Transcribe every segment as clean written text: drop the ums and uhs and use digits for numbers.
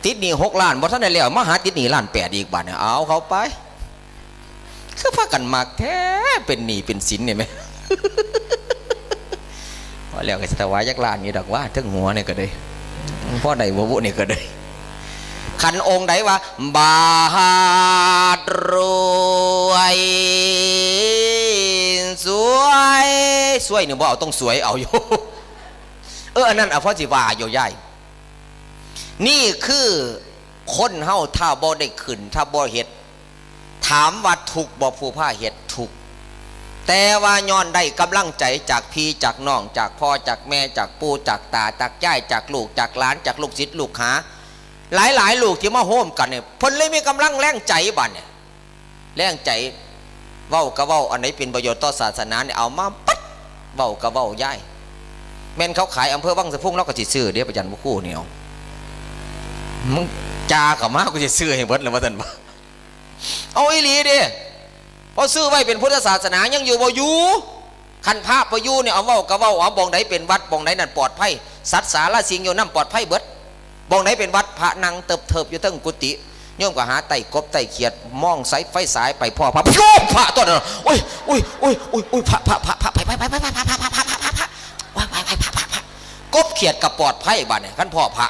ติดหนี้6 ล้านบ่ทันได้แล้วมาหาติดหนี้1.8 ล้านอีกบาทเนี่ยเอาเขาไปคือพากันมากแท้เป็นหนี้เป็นสินเนี่ยไหมว่าแล้วก็จะถวายจักล้านนี่ดอกว่าทั้งหัวเนี่ยก็ได้พ่อใดบ่บุเนี่ยก็ได้ขันองค์ใดว่าบาทรวยสวยเนี่ยบ่เอาต้องสวยเอาอยู่อันนั้นเอาพ่อสิว่าอยู่ใหญ่นี่คือคนเฮาถ้าบ่ได้ขึ้นถ้าบ่เฮ็ดถามว่าถูกบ่ผู้พาเฮ็ดถูกแต่ว่าย้อนได้กำลังใจจากพี่จากน้องจากพ่อจากแม่จากปู่จากตาจากย่ายจากลูกจากหลานจากลูกศิษย์ลูกหาหลายลูกที่มาโฮมกันเนี่ยเพิ่นเลยมีกำลังแรงใจบัดเนี่ยแรงใจเว้าก็เว้าอันไหนเป็นประโยชน์ต่อศาสนาเนี่ยเอามาปั๊ดเว้าก็เว้าย้ายแม่นเขาขายอำเภอวังสะพุงเราก็สิซื้อเดี๋ยวประจันบ่คู่เนี่ยมึงจ่าเข้ามากูสิซื้อให้เบิดแล้วว่าซั่นบ่เอาอีหลีเด้พอซื้อไว้เป็นพุทธศาสนายังอยู่บ่อยู่คันภาพบ่อยู่เนี่ยเอาเว้าก็เว้าเอาบ่งไหนเป็นวัดบ่งไหนนั่นปลอดภัยสัตว์สาระสิ่งอยู่นำปลอดภัยเบิดบ่งไหนเป็นวัดพระนั่งเติบอยู่ทั้งกุฏิโยมก็หาไต่กบไต่เขียดมองสายไฟสายไปพ่อพระโยมพระตัวนั้นโอ้ยพระกบเขียดกับปลอดภัยบ้านเนี่ยขั้นพ่อพระ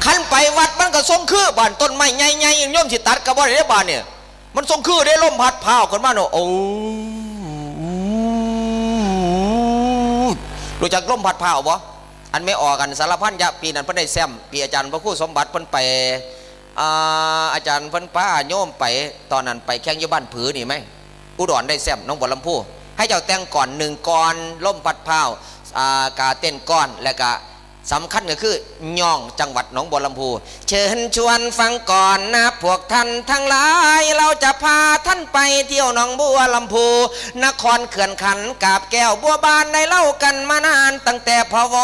ขั้นไปวัดมันก็ทรงคือบ้านต้นไม้ใหญ่ๆโยมสิตัดกับบ่ได้บ้านเนี่ยมันทรงคือได้ลมพัดพาวคนบ้านเนาะโอ้รู้จักลมพัดพาวบ่อันไม่ออกกันสารพันยะปีนั้นเพิ่นได้แซมปีอาจารย์พระครูสมบัติเพิ่นไปอาจารย์เพิ่นป้าโยมไปตอนนั้นไปแข่งอยู่บ้านผือนี่ไหมอุดรได้แซมน้องบัวลำพูให้เจ้าแต่งก่อน1ก่อนล่มพัดพาวกาเต้นก้อนและกะสำคัญก็คือย่องจังหวัดหนองบัวลำพูเชิญชวนฟังก่อนนะพวกท่านทั้งหลายเราจะพาท่านไปเที่ยวหนองบัวลำพูนครเขื่อนขันกาบแก้วบัวบานได้เล่ากันมานานตั้งแต่พว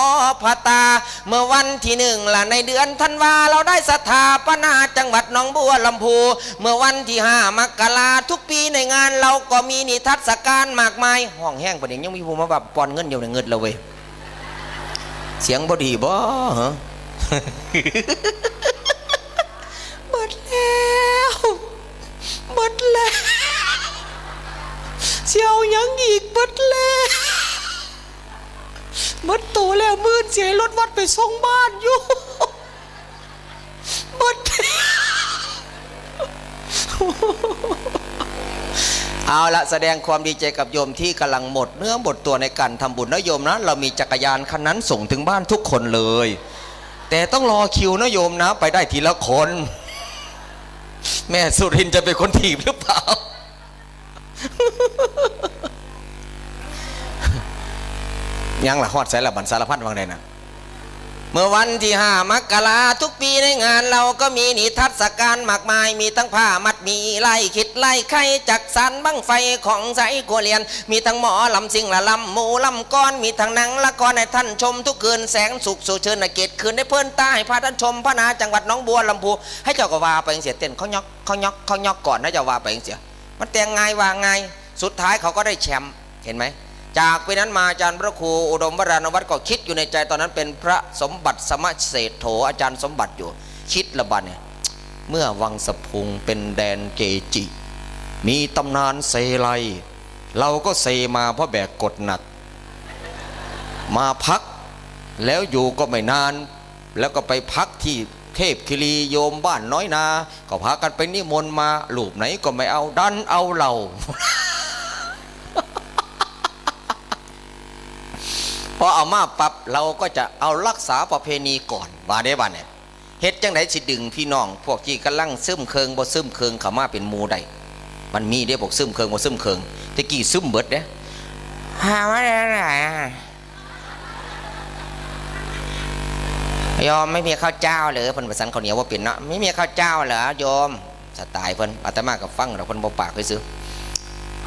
พตาเมื่อวันที่1ละในเดือนธันวาเราได้สถาปนาจังหวัดหนองบัวลำพูเมื่อวันที่5 มกราทุกปีในงานเราก็มีนิทรรศการมากมายห้องแห้งประเดี๋ยวยังมีผู้มาแบบปอนเงินเดียวในเงินเราเว้ยเสียงบดีบ่ฮะหมดแล้วเสียวยังอีกหมดแล้วหมดโตแล้วมื่นเสียรถวัดไปส่งบ้านอยู่หมดเอาละแสดงความดีใจกับโยมที่กำลังหมดเนื้อหมดตัวในการทำบุญนะโยมนะเรามีจักรยานคันนั้นส่งถึงบ้านทุกคนเลยแต่ต้องรอคิวนะโยมนะไปได้ทีละคนแม่สุรินจะเป็นคนถีบหรือเปล่ายังละฮอดใส่ละบันสารพัดวางใดนะเมื่อวันที่5 มกราทุกปีในงานเราก็มีนิทรรศการมากมายมีทั้งผ้ามัดมีไล่ขิดไล่ไข่จักสันบั้งไฟของใสกัวเลียนมีทั้งหมอลำซิงละลำหมูลำก้อนมีทั้งหนังละครให้ท่านชมทุกคืนแสงสุขสู่เชิญเกตคืนได้เพิ่นตาให้พาท่านชมพระนาจังหวัดหนองบัวลำพูให้เจ้าก็ว่าไปเสียเต้นเขายอกก่อนนะเจ้าว่าไปเสียมันแต่งไงว่าไงสุดท้ายเขาก็ได้แชมป์เห็นไหมจากปีนั้นมาอาจารย์พระครูอุดมวรานวัฒน์ก็คิดอยู่ในใจตอนนั้นเป็นพระสมบัติสมเศรษโถอาจารย์สมบัติอยู่คิดละบัดเนี่ยเมื่อวังสะพุงเป็นแดนเกจิมีตำนานเซไลเราก็เซมาเพราะแบกกดหนักมาพักแล้วอยู่ก็ไม่นานแล้วก็ไปพักที่เทพคิรีโยมบ้านน้อยนาก็พากันไปนิมนต์มาลูกไหนก็ไม่เอาดันเอาเราพอเอามาปรับเราก็จะเอารักษาประเพณีก่อนว่าได้บ้านเนี่ยเฮ็ดจังไดสิดึงพี่น้องพวกที่กำลังซึมเคิงบ่ซึมเคิงเข้ามาเป็นหมู่ได้มันมีเด้พวกซึมเคิงบ่ซึมเคิงตะกี้ซึมเบิดเด้หามาได้ไหนโยมไม่มีข้าวเจ้าเหรอเพิ่นประสานข้าวเหนียวว่าเป็นเนาะไม่มีข้าวเจ้าเหรอโยมสไตล์เพิ่นอาตมาก็ฟังแล้วเพิ่นบ่ปากไปซื้อ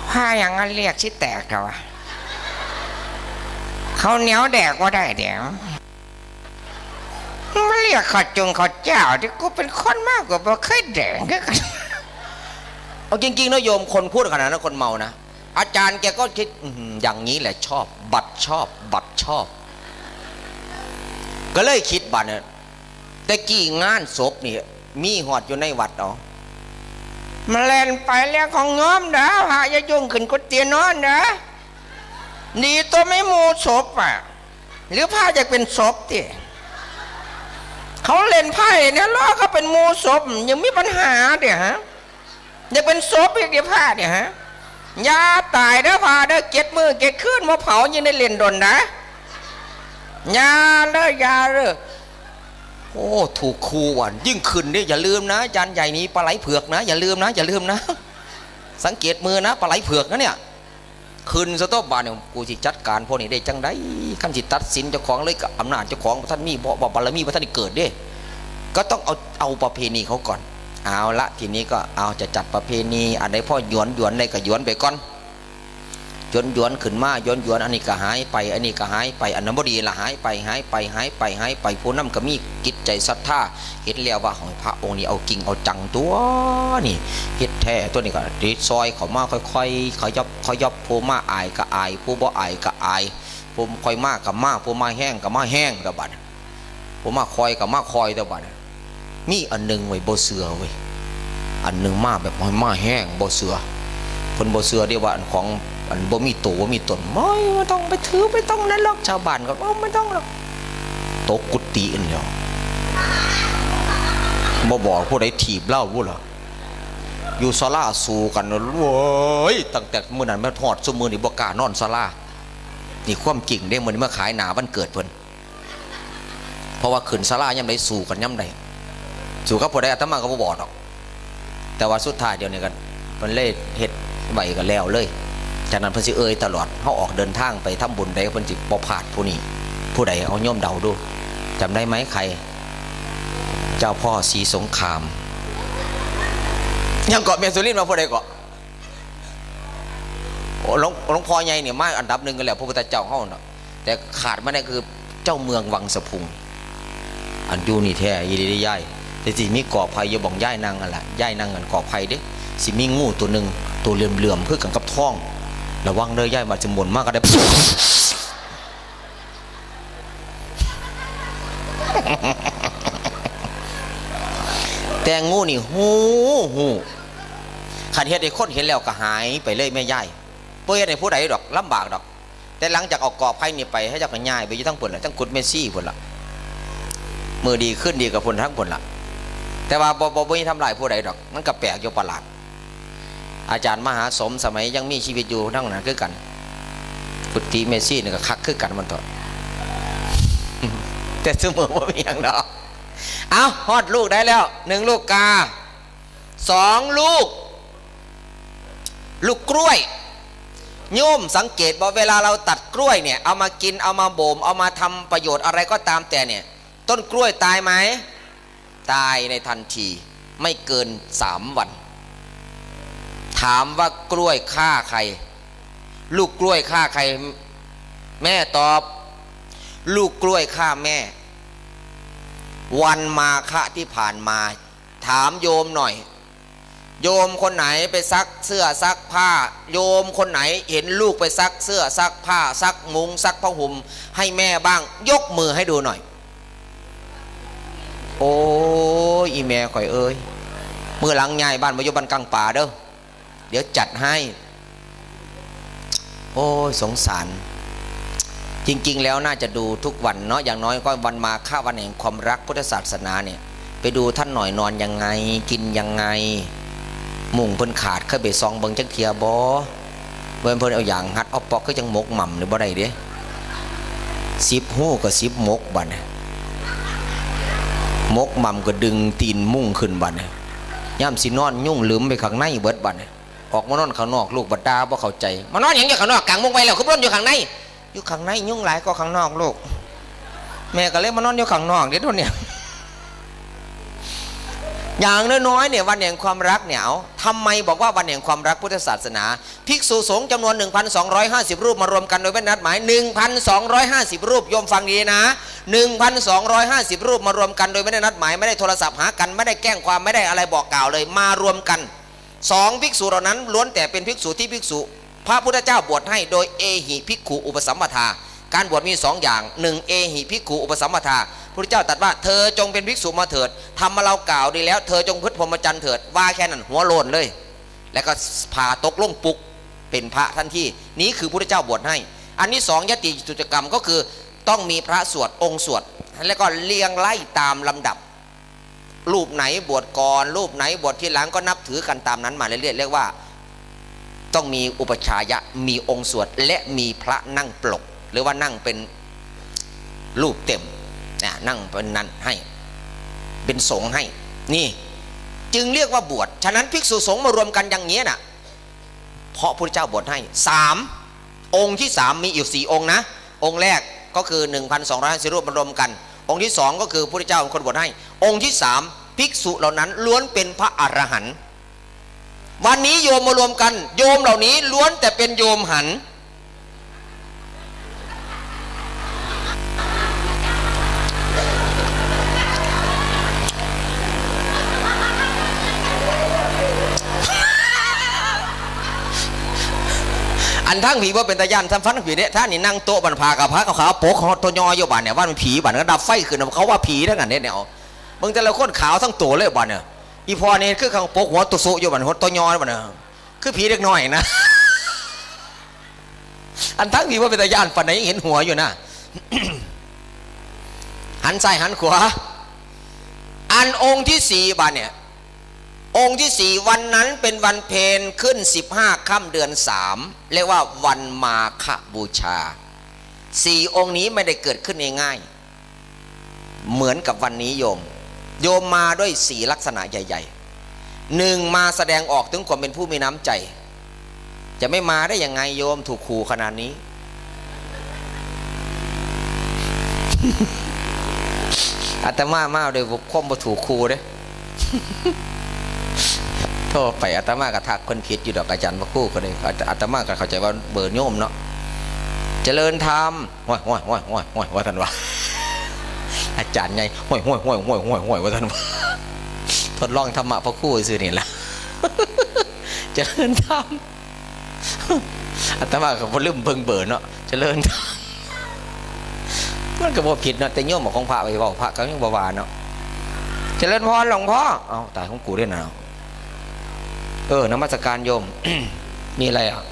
ว่าอย่างนั้นเรียกชิแตกเขาเขาเหนียวแดกว่าได้เดี๋ยวมาเรียกข้าวเจ้าที่กูเป็นคนมากกว่าบ่เคยแดกก็เอาจริงๆนะโยมคนพูดขนาดนั้นคนเมานะอาจารย์แกก็คิดอย่างนี้แหละชอบบัตรชอบ ก็เลยคิดบัดเนี่ยแต่กี่งานศพนี่มีหอดอยู่ในวัดเนาะมาเล่นไปแล้วของง้อมนะหาอย่ายุ่งขึ้นกุฏินอนนะนี่ตัวไม่มูศพอ่ะหรือผ้าจะเป็นศพที่เขาเล่นไพ่เนี่ยล้อเขาเป็นมูศพยังมีปัญหาเดี๋ยวฮะยังเป็นศพอีกเดี๋ยวผ้าเดี๋ยวฮะยาตายเด้อผ้าเด้อเก็ดมือเก็ดขึ้นมาเผายังได้เล่นดนนะยาเด้อยาเด้อโอ้ถูกครูว่ะยิ่งขึ้นเนี่ยอย่าลืมนะจานใหญ่นี้ปลาไหลเผือกนะอย่าลืมนะอย่าลืมนะสังเกตมือนะปลาไหลเผือกนะเนี่ยขึ้นสต๊อปบาเนี่ยกูสิจัดการพวกนี้ได้จังได้ขั้นสิตัดสินเจ้าของเลยกับอำนาจเจ้าของท่านมีบารมีพระท่านเกิดด้ก็ต้องเอาประเพณีเขาก่อนเอาละทีนี้ก็เอาจะจัดประเพณีอันใดพ่อหยวนในก็หยวนไปก่อนหยวนขึ้นมาหยวนอันนี้ก็หายไปอันนี้ก็หายไปอันนั้นบ่ดีละหายไปผู้นำก็มีกิจใจศรัทธาเห็นแล้วว่าของพระองค์นี้เอากิ่งเอาจังตัวนี่เฮ็ดแท้ตัวนี้ก็ดีซอยเขามาค่อยๆเขายบผู้มาอายก็อายผู้บ่อายก็อายผู้ค่อยมากก็มาผู้มาแห้งก็มาแห้งตะบัดผู้มาคอยก็มาคอยตะบัดมีอันนึงไว้บ่เสือเว้ยอันนึงมาแบบมาแห้งบ่เสือเพิ่นบ่เสือเรียกว่าอันของอันบ่มีตัวบ่มีตนไม่ต้องไปถือไม่ต้องนั่นหรอกชาวบ้านก็ไม่ต้องหรอกตกกุฏิอันเดียวบ่บอกผู้ใดถีบเล่าผู้หรออยู่ศาลาสู้กันโว้ยตั้งแต่มื้อนั้นมาทอดซุมื้อนี่บ่กล้านอนศาลานี่ความจริงเด้มื้อนี้มาขายหน้าวันเกิดเพิ่นเพราะว่าขึ้นศาลายามใดสู้กันยามใดสู้กับผู้ใดอาตมาก็บ่บอกดอกแต่ว่าสุดท้ายเดี๋ยวนี้กันเพิ่นเลยเฮ็ดไว้ก็แล้วเลยจากนั้นเพิ่นสิตลอดเฮาออกเดินทางไปทำบุญใดเพิ่นสิบ่พลาดผู้นี้ผู้ใดเอาโยมเดาดูจำได้ไหมใครเจ้าพ่อศรีสงครามยังเกาะเมียสุรินทร์มาผู้ใดเกาะโอ้หลวงพ่อใหญ่เนี่ยมาอันดับหนึ่งกันแล้วพระพุทธเจ้าเฮาเนาะแต่ขาดไม่ได้คือเจ้าเมืองวังสะพุงอันอยู่นี่แท้ยีดีย่ายแต่สิมีเกาะไผ่อยู่บ่องย่ายนางนั่นแหละย่ายนางกันเกาะไผ่เด้สิมีงูตัวหนึ่งตัวเหลื่อมๆคือกันกับท้องระวังเด้อย่ายมาจะหมุนมากก็ได้แต่งูนี่หูขันเฮ็ดให้คนเห็นแล้วก็หายไปเลยแม่ย่ายเพื่อให้ผู้ใดดอกลำบากดอกแต่หลังจากเอากอบไผ่นี่ไปให้เจ้าก็ย่ายไปอยู่ทั้งผลละทั้งกุดเมซี่ผลละมือดีขึ้นดีกับผลทั้งผลละแต่ว่าบ่มีทำลายผู้ใดดอกมันก็แปลกอยู่ประหลาดอาจารย์มหาสมสมัยยังมีชีวิตอยู่ทั้งนั้นคือกันกุฏิเมซี่นี่ก็คักคือกันมันต่อแต่เสมอว่ามีอย่างดอกเอาฮอดลูกได้แล้ว1ลูกกา2ลูกกล้วยโยมสังเกตว่าเวลาเราตัดกล้วยเนี่ยเอามากินเอามาบ่มเอามาทำประโยชน์อะไรก็ตามแต่เนี่ยต้นกล้วยตายไหมตายในทันทีไม่เกิน3 วันถามว่ากล้วยฆ่าใครลูกกล้วยฆ่าใครแม่ตอบลูกกล้วยฆ่าแม่วันมาฆะที่ผ่านมาถามโยมหน่อยโยมคนไหนไปซักเสื้อซักผ้าโยมคนไหนเห็นลูกไปซักเสื้อซักผ้าซักมุ้งซักผ้าห่มให้แม่บ้างยกมือให้ดูหน่อยโอ้ยอีแม่ข่อยเอ้ยมือหลังใหญ่บ้านมาอยู่บ้านกลางป่าเด้อเดี๋ยวจัดให้โอ้ยสงสารจริงๆแล้วน่าจะดูทุกวันเนาะอย่างน้อยก็วันมาฆะวันแห่งความรักพุทธศาสนาเนี่ยไปดูท่านหน่อยนอนยังไงกินยังไงมุ่งเพิ่นขาดเคยไปซองเบิ่งจักเทียบ่เพิ่นเอาอย่างฮัดเอาปอกคือจังหมกหม่ำหรือบ่ได้เด้10หู้ก็10หมกบัดนี้หมกหม่ำก็ดึงตีนมุ่งขึ้นบัดนี้ย่ำสินอนยุ่งลืมไปข้างในเบิดบัดนี้ออกมานอนข้างนอกลูกบัดดาบ่เข้าใจมานอนหยังอยู่ข้างนอกกลางมุ้งไว้แล้วคือบ่นอยู่ข้างในอยู่ข้างในยุ่งหลายก็ข้างนอกลูกแม่ก็เลยมานอนอยู่ข้างนอกเดี๋ยวเนี่ยอย่างน้อยๆเนี่ยวันแห่งความรักเนี่ยทำไมบอกว่าวันแห่งความรักพุทธศาสนาภิกษุสงฆ์จำนวน 1,250 รูปมารวมกันโดยไม่นัดหมาย 1,250 รูปโยมฟังดีนะ 1,250 รูปมารวมกันโดยไม่ได้นัดหมายไม่ได้โทรศัพท์หากันไม่ได้แกล้งความไม่ได้อะไรบอกกล่าวเลยมารวมกัน2ภิกษุเหล่านั้นล้วนแต่เป็นภิกษุที่ภิกษุพระพุทธเจ้าบวชให้โดยเอหิภิกขุอุปสัมปทาการบวชมี2อย่าง1เอหิภิกขุอุปสัมปทา พระเจ้าตรัสว่าเธอจงเป็นภิกษุมาเถิดทำมาเรากล่าวดีแล้วเธอจงพฤติพรหมจรรย์เถิดว่าแค่นั้นหัวโลนเลยแล้วก็พาตกลงปุกเป็นพระทันทีนี้คือพระเจ้าบวชให้อันที่สองยติจุจกรรมก็คือต้องมีพระสวดองค์สวดแล้วก็เรียงไล่ตามลำดับรูปไหนบวชก่อนรูปไหนบวชทีหลังก็นับถือกันตามนั้นมาเรื่อยๆเรียกว่าต้องมีอุปชายะมีองค์สวดและมีพระนั่งปลกหรือว่านั่งเป็นรูปเต็มนะนั่งเป็นนั้นให้เป็นสงฆ์ให้นี่จึงเรียกว่าบวชฉะนั้นภิกษุสงฆ์มารวมกันอย่างนี้นะเพราะพระเจ้าบวชให้3องค์ที่3มีอยู่4องค์นะองค์แรกก็คือ 1,250 รูปมารวมกันองค์ที่2ก็คือพระเจ้าเป็นคนบวชให้องค์ที่3ภิกษุเหล่านั้นล้วนเป็นพระอรหันต์วันนี้โยมมารวมกันโยมเหล่านี้ล้วนแต่เป็นโยมหันต์อันทั้งผีว่าเป็นตายันทั้งฟันผีเนี่ยท่านนี่นั่งโต๊ะบรรพากับพระขาวโป๊กเขาตัวยออยู่บ้านเนี่ยว่ามันผีบ้านก็ดับไฟขึ้นเขาว่าผีทั้งนั้นเนี่ยบางแต่ละคนขาวทั้งตัวเลยบ้านเนี่ยอีพอเนี่ยคือข้างโป๊กหัวตุสุอยู่บ้านหัวตัวยอบ้านเนี่ยคือผีเล็กน้อยนะอันทั้งผีว่าเป็นตายันปันไหนยังเห็นหัวอยู่นะ หันซ้ายหันขวาอันองค์ที่4บ้านเนี่ยองค์ที่4วันนั้นเป็นวันเพ็ญขึ้น15ค่ำเดือน3เรียกว่าวันมาฆบูชา4องค์นี้ไม่ได้เกิดขึ้นง่ายๆเหมือนกับวันนี้โยมมาด้วย4ลักษณะใหญ่ๆ1มาแสดงออกถึงความเป็นผู้มีน้ำใจจะไม่มาได้ยังไงโยมถูกขู่ขนาดนี้ อาตมาโดยข้อมบ่ถูกขู่เด้ โทษไปอาตมากระทักคนผิดอยู่ดอกอาจารย์พระคู่ก็เลยอาตมาก็เข้าใจว่าเบอร์โยมเนาะเจริญธรรมห้อยว่าท่านว่าอาจารย์ไงห้อยว่าท่านว่าทดลองธรรมะพระคู่ซื่อนี่แหละเจริญธรรมอาตมาก็บ่ลืมเบิ่งเบอร์เนาะเจริญธรรมมันก็บ่ผิดเนาะแต่โยมของพระไปเว้าพระก็ยังบ่ว่าเนาะเจริญพรหลวงพ่อเอ้าตายของกูด้วยนะนมัสการโยม มีอะไรอ่ะ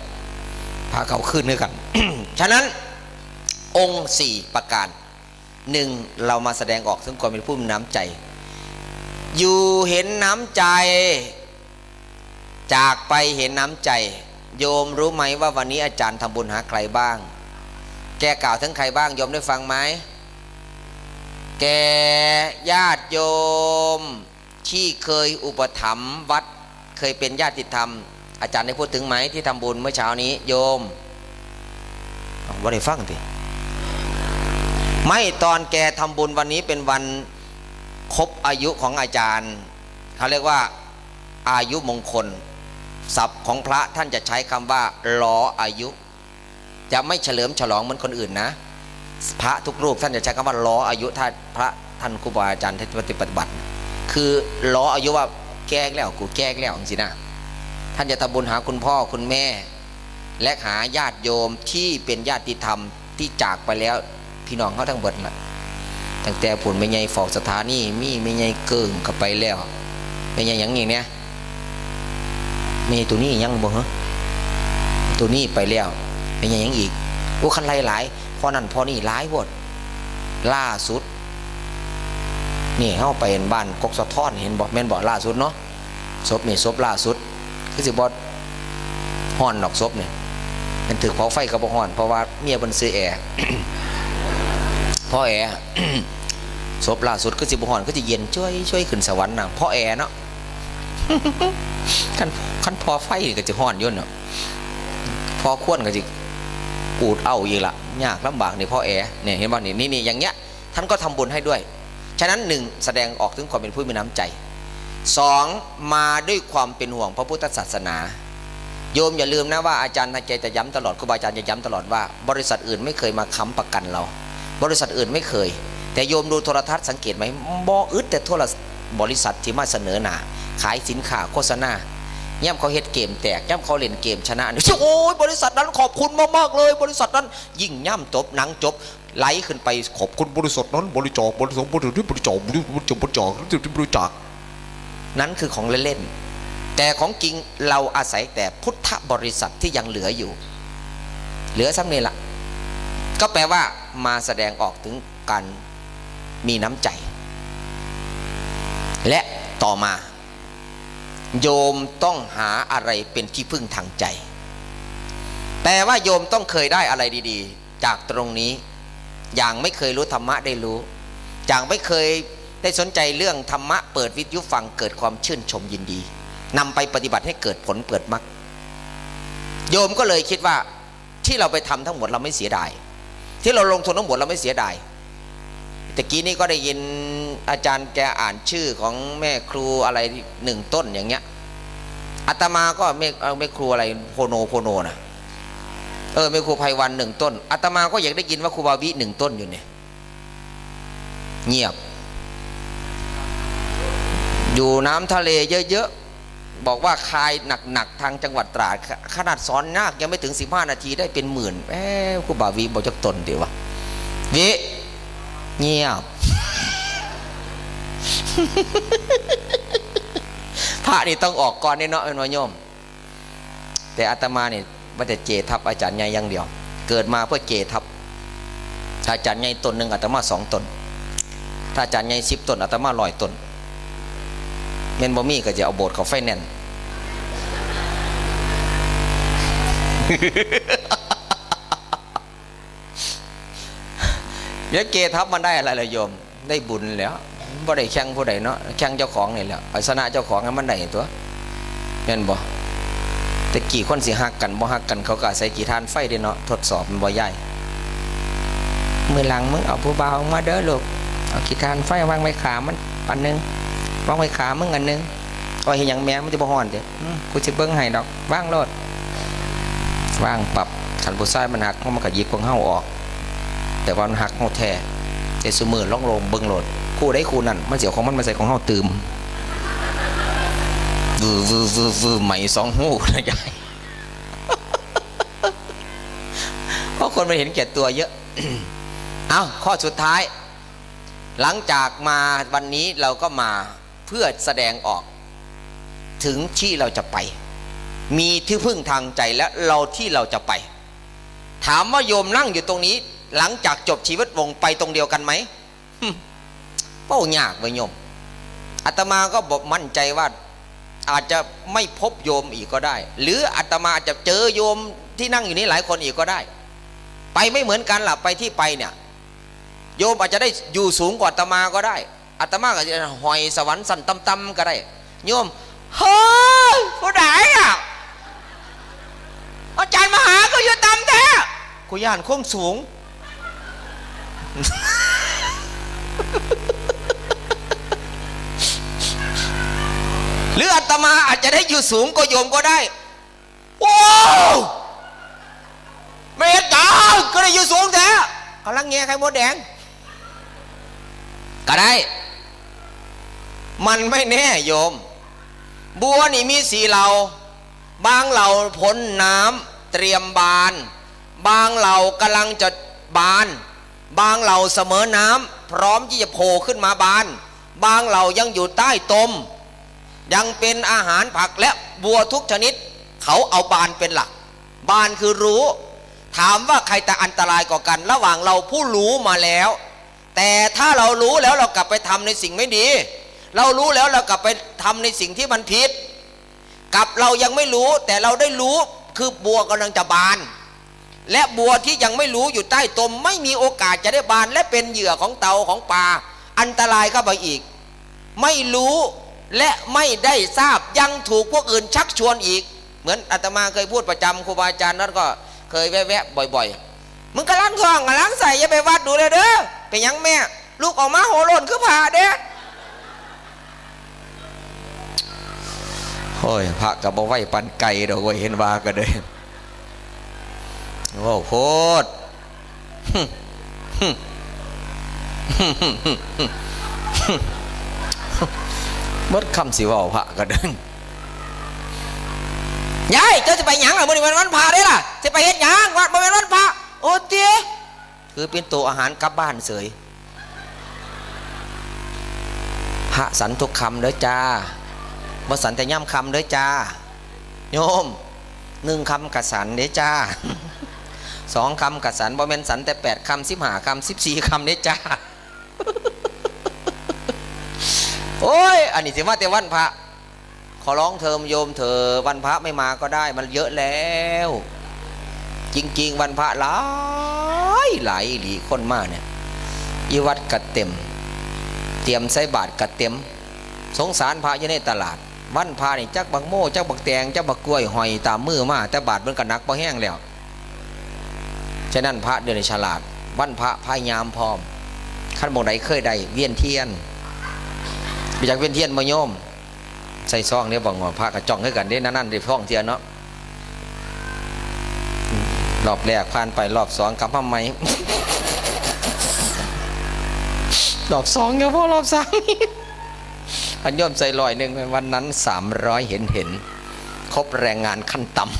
พาเขาขึ้นด้วยกัน ฉะนั้นองค์4ประการ1เรามาแสดงออกถึงความเป็นผู้มีน้ำใจอยู่เห็นน้ำใจจากไปเห็นน้ำใจโยมรู้ไหมว่าวันนี้อาจารย์ทำบุญหาใครบ้างแกกล่าวถึงใครบ้างโยมได้ฟังไหมแกญาติโยมที่เคยอุปถัมภ์วัดเคยเป็นญาติธรรมอาจารย์ได้พูดถึงไหมที่ทำบุญเมื่อเช้านี้โยมว่าได้ฟังดิไม่ตอนแกทำบุญวันนี้เป็นวันครบอายุของอาจารย์เขาเรียกว่าอายุมงคลศัพท์ของพระท่านจะใช้คำว่าล้ออายุจะไม่เฉลิมฉลองเหมือนคนอื่นนะพระทุกรูปท่านจะใช้คำว่าล้ออายุถ้าพระท่านครูบาอาจารย์ที่ปฏิบัติคือล้ออายุว่าแก้แล้วกูแก้แล้วจริงๆนะท่านจะทำบุญหาคุณพ่อคุณแม่และหาญาติโยมที่เป็นญาติธรรมที่จากไปแล้วพี่น้องเขาทั้งหมดละตั้งแต่ผุนไม่ใหญ่ฝอกสถานีมีไม่ใหญ่เกิ่งเข้าไปแล้วไม่ใหญ่อย่างนี้เนี่ยมีตัวนี้ยังบ่ฮะตัวนี้ไปแล้วไม่ใหญ่ยังอีกโอ้คันไรหลายพอนั่นพอนี่หลายบทล่าสุดนี่เข้าไปบ้านกกสะท้อนเห็นบอกแม่นบอกล่าสุดเนาะศพนี่ศพล่าสุดคือสิบอดห่อนดอกศพเนี่ยมันถือเผาไฟกับห่อนเพราะว่าเมียบนซื้อแอร์ พ่อแอร์ ศพล่าสุดคือสิบห่อนก็จะเย็นช่วยขึ้นสวรรค์นะพ่อแอร์เนาะ ขั้นพอไฟก็จะห่อนยุ่นเนาะพอควนก็จะปูดเอาอีกละยากลำบากในพ่อแอร์เนี่ยเห็นบ่นี่อย่างเงี้ยท่านก็ทำบุญให้ด้วยฉะนั้น1แสดงออกถึงความเป็นผู้มีน้ำใจ2มาด้วยความเป็นห่วงพระพุทธศาสนาโยมอย่าลืมนะว่าอาจารย์ท่านจะย้ำตลอดครูบาอาจารย์จะย้ำตลอดว่าบริษัทอื่นไม่เคยมาค้ำประกันเราบริษัทอื่นไม่เคยแต่โยมดูโทรทัศน์สังเกตไหมบ่อึดแต่บริษัทที่มาเสนอหน้าขายสินค้าโฆษณาย่ำเขาเฮ็ดเกมแตกย่ำเขาเล่นเกมชนะโอ้ยบริษัทนั้นขอบคุณมากๆเลยบริษัทนั้นยิ่งย่ำจบหนังจบ ไหลขึ้นไปขอบคุณบริษัทนั้นบริจาคบริษัทบริจาคบริจาคบริจาคบริจาคบริจาคนั้นคือของเล่นๆแต่ของจริงเราอาศัยแต่พุทธบริษัทที่ยังเหลืออยู่เหลือซ้ำนี่ละก็แปลว่ามาแสดงออกถึงการมีน้ำใจและต่อมาโยมต้องหาอะไรเป็นที่พึ่งทางใจแปลว่าโยมต้องเคยได้อะไรดีๆจากตรงนี้อย่างไม่เคยรู้ธรรมะได้รู้อย่างไม่เคยได้สนใจเรื่องธรรมะเปิดวิทยุฟังเกิดความชื่นชมยินดีนำไปปฏิบัติให้เกิดผลเกิดมรรคโยมก็เลยคิดว่าที่เราไปทำทั้งหมดเราไม่เสียดายที่เราลงทุนทั้งหมดเราไม่เสียดายตะกี้นี้ก็ได้ยินอาจารย์แกอ่านชื่อของแม่ครูอะไร1 ต้นอย่างเงี้ยอาตมาก็แม่ครูอะไรโพโนนะแม่ครูไพวัน1 ต้นอาตมาก็อยากได้ยินว่าครูบาวิ1 ต้นอยู่เนี่ยเงียบอยู่น้ำทะเลเยอะๆบอกว่าคายหนักๆทางจังหวัดตราดขนาดสอนนาคยังไม่ถึง15 นาทีได้เป็นหมื่นครูบาวิบอกจักตนดีวะวิเงียบพระนี่ต้องออกก่อนนี่เนาะเป็นวโยมแต่อาตมาเนี่ยว่าแต่เจทับอาจารย์ใหญ่อย่างเดียวเกิดมาเพื่อเจทับอาจารย์ใหญ่ต้นหนึ่งอาตมา2 ต้นถ้าอาจารย์ใหญ่10 ต้นอาตมา100 ต้นเมนบ่มีก็จะเอาโบสถ์เขาไฟแนนซ์เดี๋ยวเกทับมันได้อะไรเลยโยมได้บุญแล้วบ่ได้แข่งผู้ใดเนาะแข่งเจ้าของนี่แหละเอาชนะเจ้าของให้มันได้ตัวเห็นบ่แต่กี่คนสิฮักกันบ่ฮักกันเขาก็ใส่กี่ทานไฟได้เนาะทดสอบมันบ่ใหญ่มือหลังมึงเอาผู้บ่าวมาเด้อลูกเอากี่ทานไฟวางไว้ขามันปันนึงวางไว้ขามึงอันนึงเอาเห็นอย่างแม่มันจะบ่ฮ้อนเด้กูสิเบิ่งให้ดอกวางโลดวางปรับขันผู้ชายมันหักมันก็หยิบของเฮาออกแต่ว่าหักเฮาแท้แต่ซุมื้อล่องลมเบิ่งโลดคู่ได้คู่นั่นมันเสียของมันมาใส่ของเฮาตื่มวืใหม่2 หูนะยายเพราะคนมันเห็นแก่ตัวเยอะ เอาข้อสุดท้ายหลังจากมาวันนี้เราก็มาเพื่อแสดงออกถึงที่เราจะไปมีที่พึ่งทางใจและเราที่เราจะไปถามว่าโยมนั่งอยู่ตรงนี้หลังจากจบชีวิตวงไปตรงเดียวกันไหมเป้ายากไปโยมอาตมาก็บอกมั่นใจว่าอาจจะไม่พบโยมอีกก็ได้หรืออาตมาจะเจอโยมที่นั่งอยู่นี้หลายคนอีกก็ได้ไปไม่เหมือนกันล่ะไปที่ไปเนี่ยโยมอาจจะได้อยู่สูงกว่าอาตมาก็ได้อาตมาก็จะหอยสวรรค์สั่นต่ำๆก็ได้โยมเฮ้ยผู้ใดอ่ะอาจารย์มหาก็อยู่ต่ำแท้กูย่านโค้งสูง หรืออาตมาอาจจะได้อยู่สูงก็โยมก็ได้ว้าวเมตตาก็ได้อยู่สูงแท้กำลังแง่ไข่มดแดงก็ได้มันไม่แน่โยมบัวนี่มี4 เหล่าบางเหล่าพ้นน้ำเตรียมบานบางเหล่ากำลังจะบานบางเหล่าเสมอน้ำพร้อมที่จะโผล่ขึ้นมาบานบางเหล่ายังอยู่ใต้ตมยังเป็นอาหารผักและบัวทุกชนิดเขาเอาบานเป็นหลักบานคือรู้ถามว่าใครจะอันตรายกว่ากันระหว่างเราผู้รู้มาแล้วแต่ถ้าเรารู้แล้วเรากลับไปทำในสิ่งไม่ดีเรารู้แล้วเรากลับไปทำในสิ่งที่มันผิดกับเรายังไม่รู้แต่เราได้รู้คือบัวกำลังจะบานและบัวที่ยังไม่รู้อยู่ใต้ตมไม่มีโอกาสจะได้บานและเป็นเหยื่อของเต่าของปลาอันตรายเข้าไปอีกไม่รู้และไม่ได้ทราบยังถูกพวกอื่นชักชวนอีกเหมือนอาตมาเคยพูดประจำครูบาอาจารย์นั้นก็เคยแวะๆบ่อยๆมึงกำลังท้องกำลังใส่อย่าไปวัดดูเลยเด้อเป็นยังแม่ลูกออกมาโหโลนคือผ่าเด้อโอ้ยพระกับบ่ไหวปันไก่ดอกว่าเห็นว่าก็เลยโอ้โคตรมดคำสิว่าพระก็เดินยายเจ้าจะไปหยังหรอมื้อนี้วันพระได้ล่ะจะไปเฮ็ดหยังวัดบ่แม่นวันพระโอ้เตี้ย คือเป็นตัวอาหารกลับบ้านเสยพระสันทุกคำเด้อจ้าบ่สันแต่ย่ำคำเด้อจ้าโยม1 คำกัสันเด้อจ้า2 คำกัสันบ่แม่นสันแต่8 คำ15 คำ14 คำเด้อจ้าโอ้ยอันนี้สิว่าแต่วันพระขอร้องเธอโยมเธอวันพระไม่มาก็ได้มันเยอะแล้วจริงๆวันพระหลายหลีคนมากเนี่ยอีวัดกระเต็มเตรียมใส่บาตรกระเต็มสงสารพระอยู่ในตลาดวันพระนี่จักบักโม่จักบักแตงจักบักกล้วยหอยตามมือมาแต่บาตรมันก็หนักพอแห้งแล้วฉะนั้นพระเดี๋ยวนี้ฉลาดวันพระพายามพร้อมขั้นบงไหนเคยได้เวียนเทียนไปจากเวียนเทียนมาโยมใส่ซองเนี่ยบอกว่าพระกระจ่องให้กันได้นั่นได้ฟ้องเทียนเนาะรอบแรกผ่านไปรอบ 2กลับมาใหม่ รอบ 2เดี๋ยวพอรอบ 3อันโยมใส่100วันนั้น300เห็นครบแรงงานขั้นต่ำ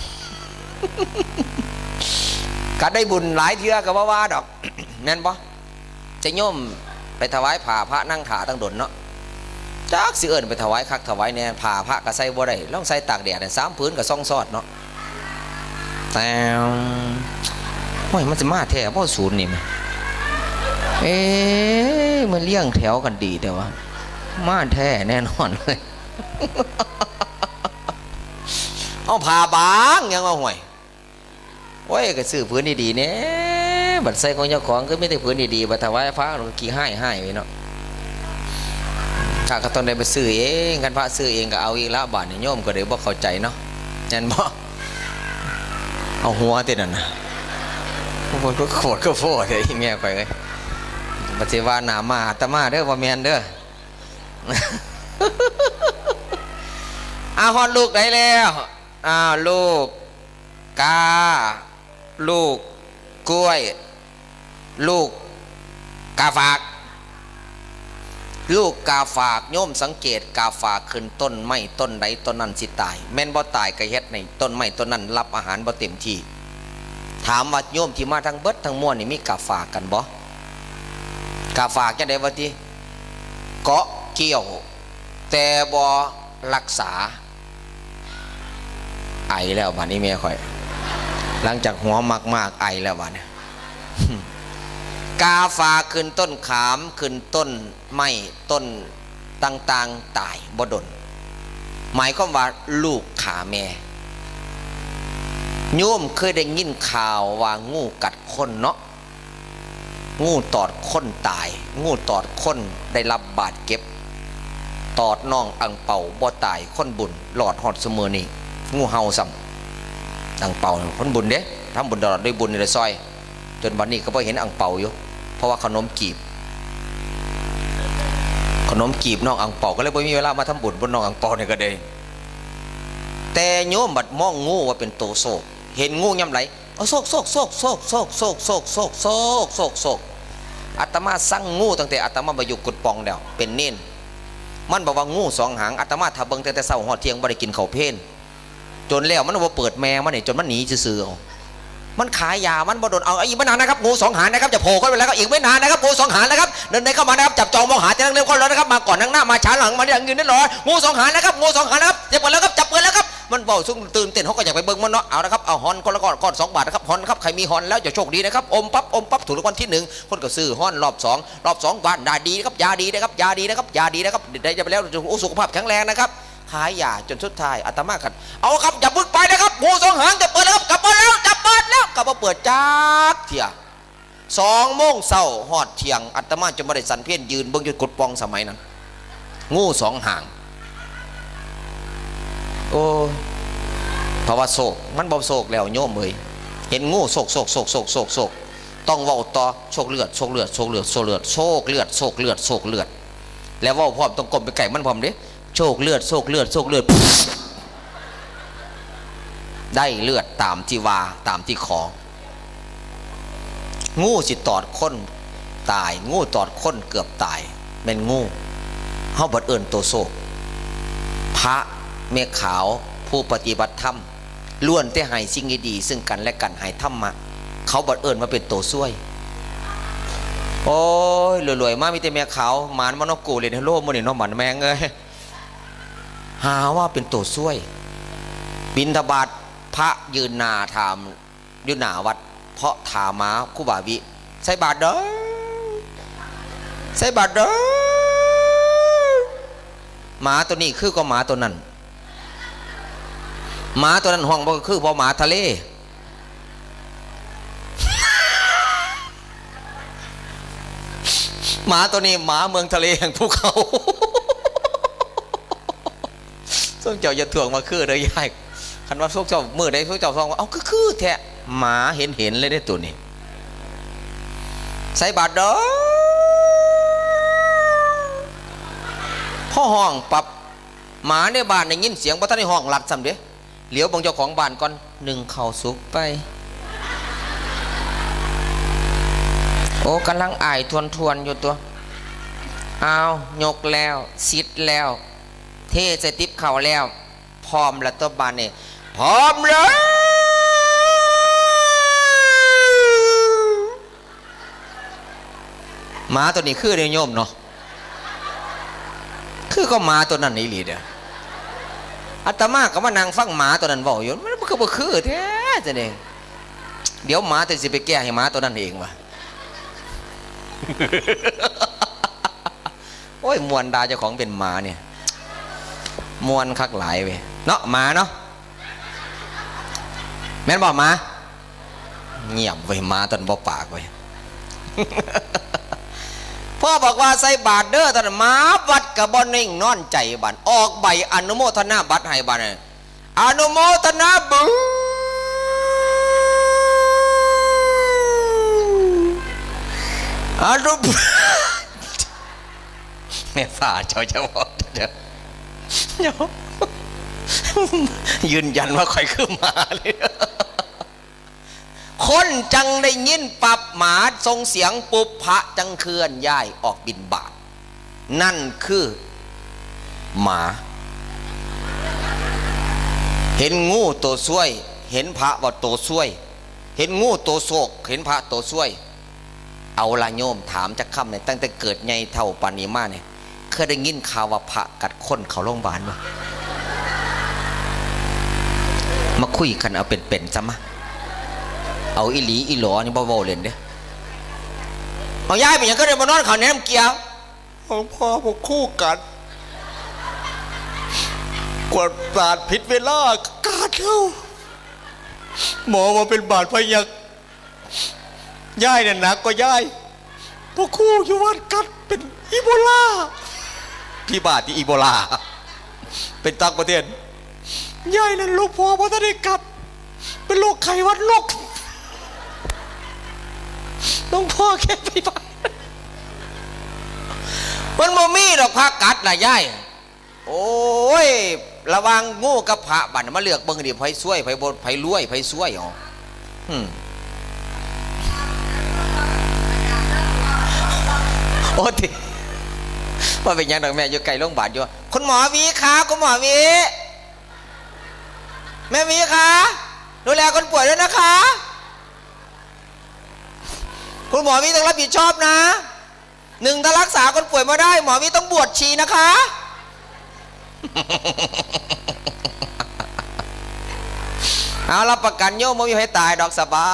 ก็ได้บุญหลายเทื่อก็ว่าดอก นั่นปะจะโยมไปถวายผ่าพระนั่งขาตั้งดนเนาะจักสิเอิญไปถวายคักถวายเนี่ยผ่าพระก็ใส่บ่ได้ต้องใส่ตากแดดเนี่ย3 พื้นกับซ่องซอดเนาะแต่โอ้ยมันจะมาแท้พ่อศูนย์นี่มั้ยมันเลี้ยงแถวกันดีแต่ว่ามาแท้แน่นอนเลย เอาผ่าบางยังเอาห่วยโอ้ยก็ซื้อพื้นดีๆเนี่ยบัดใส่ของเจ้าของก็ไม่ได้พื้นดีๆบัดถวายพระเรากี่ให้ไว้เนาะถ้าก็ต้องได้ไปซื้อเองกันพระซื้อเองก็เอาอีกละบาทโยมก็เดี๋ยวบ่เข้าใจเนาะนั่นบ่เอาหัวติดนั่นนะบางคนก็โคตรก็โฟดเลยแม่ไปเลยปฏิวัติหนามาตมาเด้อว่าแมนเด้อฮอดลูกได้แล้วลูกกาลูกกล้วยลูกกาฝากลูกกาฝากโยมสังเกตกาฝากขึ้นต้นไม้ต้นใดต้นนั้นสิตายแม่นบ่ตายก็เฮ็ดในต้นไม้ต้นนั้นรับอาหารบ่เต็มที่ถามว่าโยมที่มาทั้งเบิดทั้งมวลนี่มีกาฝากกันบ่กาฝากจังได๋ว่าติเกาะเกี่ยวแต่บ่รักษาไอแล้วบัดนี้แม่ค่อยหลังจากหัวมากๆไอแล้วบัดนี้ กาฝากขึ้นต้นขามขึ้นต้นไม้ต้นต่างๆตายบ่ดนหมายความว่าลูกขาแม่โยมเคยได้ยินข่าวว่างูกัดคนเนาะงูตอดคนตายงูตอดคนได้รับบาดเจ็บตอดน้องอังเป่าบ่ตายคนบุญหลอดหอดเสมอนี่งูเห่าซ้ำอังเป่าคนบุญเด้ทำบุญตลอดด้วยบุญในซอยจนวันนี้ก็พอเห็นอังเป่าอยู่เพราะว่าขนมกีบน้องอังเป่าก็เลยไม่มีเวลามาทำบุญบนน้องอังเป่าเนี่ยก็ได้แต่โยมบัดมองงูว่าเป็นโตโศกเห็นงูย่ำไหลเอาโศกอาตมาสั่งงูตั้งแต่อาตมามาอยู่กุดปองแล้วเป็นเน้นมันบอกว่างู2 หางอาตมาถ้าเบิ่งแต่เช้าหอดเที่ยงบ่ได้กินข้าวเพลนจนแล้วมันว่าเปิดแม่มันนี่จนมันหนีซื่อมันขายยามันบ่โดนเอาอีกไม่นานนะครับงู2 หางนะครับจะโผล่เข้าไปแล้วก็อีกไม่นานนะครับงู2 หางนะครับเดินในเข้ามานะครับจับจองมองหาจะนั่งเร็วก็รอนะครับมาก่อนนั่งหน้ามาช้าหลังมาอย่างยืนนั่นรองู2 หางนะครับงู2 หางนะครับจับเปิดแล้วครับจับเปิดแล้วครับมันเบาซึ่งตื่นเต้นเขาก็อยากไปเบิ่งมันเนาะเอานะครับเอาฮอนคนละก้อน2 บาทนะครับฮอนครับใครมีฮอนแล้วจะโชคดีนะครับอมปั๊บถูกรางวัลที่1คนก็ซื้อฮอนรอบ2บาทได้ดีนะครับยาดีนะครับยาดีนะครับได้จะไปแล้วสุขภาพแข็งแรงนะครับขายยาจนสุดท้ายอาตมากันเอาครับอย่าพึ่งไปนะครับงู2 หางจะเปิดแล้วครับจับเปิดแล้วก็มาเปิดจักเที่ย2 โมงเช้าฮอดเที่ยงอาตมาจะไม่ได้สันเพี้ยนยืนเบิ่งอยู่กุดปองสมัยนั้นงู2 หางโอ้เพราะว่าโศกมันบ่โศกแล้วโยมเอ้ยเห็นงูโศกต้องเว้าต่อโชคเลือดแล้วเว้าพร้อมต้องก้มไปไก่มันพร้อมเด้โชคเลือดได้เลือดตามที่ว่าตามที่ของูสิตอดคนตายงูตอดคนเกือบตายเป็นงูเฮาบัดเอิ้นตัวโศกพระเมฆขาวผู้ปฏิบัติธรรมล้วนแต่ให้สิ่งดีๆซึ่งกันและกันให้ธรรมะเขาบัดเอิ้นว่าเป็นตัวซวย โอ้ยรวยๆมากมีแต่แม่ขาวหมานมันนกกูเลยในโลกมันนี่น้องหมันแมงเลยหาว่าเป็นตัวช่วยบิณฑบาตพระยืนนาถามยืนหนาวัดเพราะถามมาคู่บาวิใส่บาทเด้อใส่บาทเด้อหมาตัวนี้คือก็หมาตัวนั้นหมาตัวนั้นห้องก็คือพอหมาทะเลหมาตัวนี้หมาเมืองทะเลแห่งภูเขาส่วนเจ้าอย่าถ่วงมาคือเลยยายคันว่าพวกเจ้ามือได้พวกเจ้าซองว่าเอาคือแท้หมาเห็นเลยได้ตัวนี้ใส่บาทเด้อพ่อห้องปรับหมาในบ้านได้ยินเสียงพระท่านในห้องหลัดซ้ำเด้เหลียวบังเจ้าของบ้านก่อนหนึ่งเข่าสุกไปโอ้กำลังอ่ายทวนอยู่ตัวเอายกแล้วซิดแล้วเทใส่ติ๊บเข่าแล้วพร้อมแล้วตัวบ้านนี่พร้อมแล้วหมาตัวนี้คือเดียวโยมเนาะคือก็หมาตัวนั้นนี่หลีเด้ออาตมาก็มานั่งฟังหมาตัวนั้นบอกอยู่มันก็บ่คือแท้จะเองเดี๋ยวหมาแต่สิไปแก้ให้หมาตัวนั้นเองวะโอ้ยมวนดาเจ้าของเป็นหมาเนี่ยมวนคักหลายเว้ยเนาะหมาเนาะแม่นบอกหมาเงียบเว้ยหมาตอนบ่ปากเว้ยพ่อบอกว่าใส่บาทเด้อท่านหมาวัดกับบอนนิ่งนอนใจบันออกใบอนุโมทนาบัตรให้บันอนุโมทนาบุอนุเนี่ยฝ่าเจ้าจะบอกเดี๋ยวยืนยันว่าใครขึ้นมาเลยคนจังได้ยินปับหมาทรงเสียงปุบพระจังเคลื่อนย้ายออกบิณฑบาตนั่นคือหมาเห็นงูตัวช่วยเห็นพระว่าตัวช่วยเห็นงูตัวโศกเห็นพระตัวช่วยเอาละโยมถามจากคำเนี่ยตั้งแต่เกิดไงเท่าปานิมาเนี่ยเคยได้ยินข่าวว่าพระกัดคนเขาโรงพยาบาลมั้ยมาคุยกันเอาเป็นๆซะมะเอาอีหลีอีหลอนี่บ่ๆเล่นเด้เอาย้ายไปยังก็ได้มานอนเขาแหนมเกียวของพ่อพวกคู่กันกวดปาดผิดเวลากาดเข้าหมอมาเป็นบาดพยักย้ายเนี่ยหนักก็ย้ายพวกคู่อยู่วัดกัดเป็นอีโบลาที่บาดที่อีโบลาเป็นต่างประเทศย้ายนั่นลูกพ่อพระท่านได้กัดเป็นโรคไข้หวัดโรคต้องพ่อแค่ไปบ้านมันบ่มีดอกพระกัดน่ะยายโอ้ยระวังงูกับพระบัดมาเลือกเบิ่งดิไผช่วยไผบ่ไผรวยไผช่วยอ๋อโอ้ติว่าเป็นยังดอกแม่อยู่ไกลโรงพยาบาลอยู่คุณหมอวีคะคุณหมอวีแม่วีคะดูแลคนป่วยด้วยนะคะคุณหมอวิต้องรับผิดชอบนะหนึ่งถ้ารักษาคนป่วยมาได้หมอวิต้องบวชชีนะคะเอารับประกันโยมไม่มีใครตายดอกสบา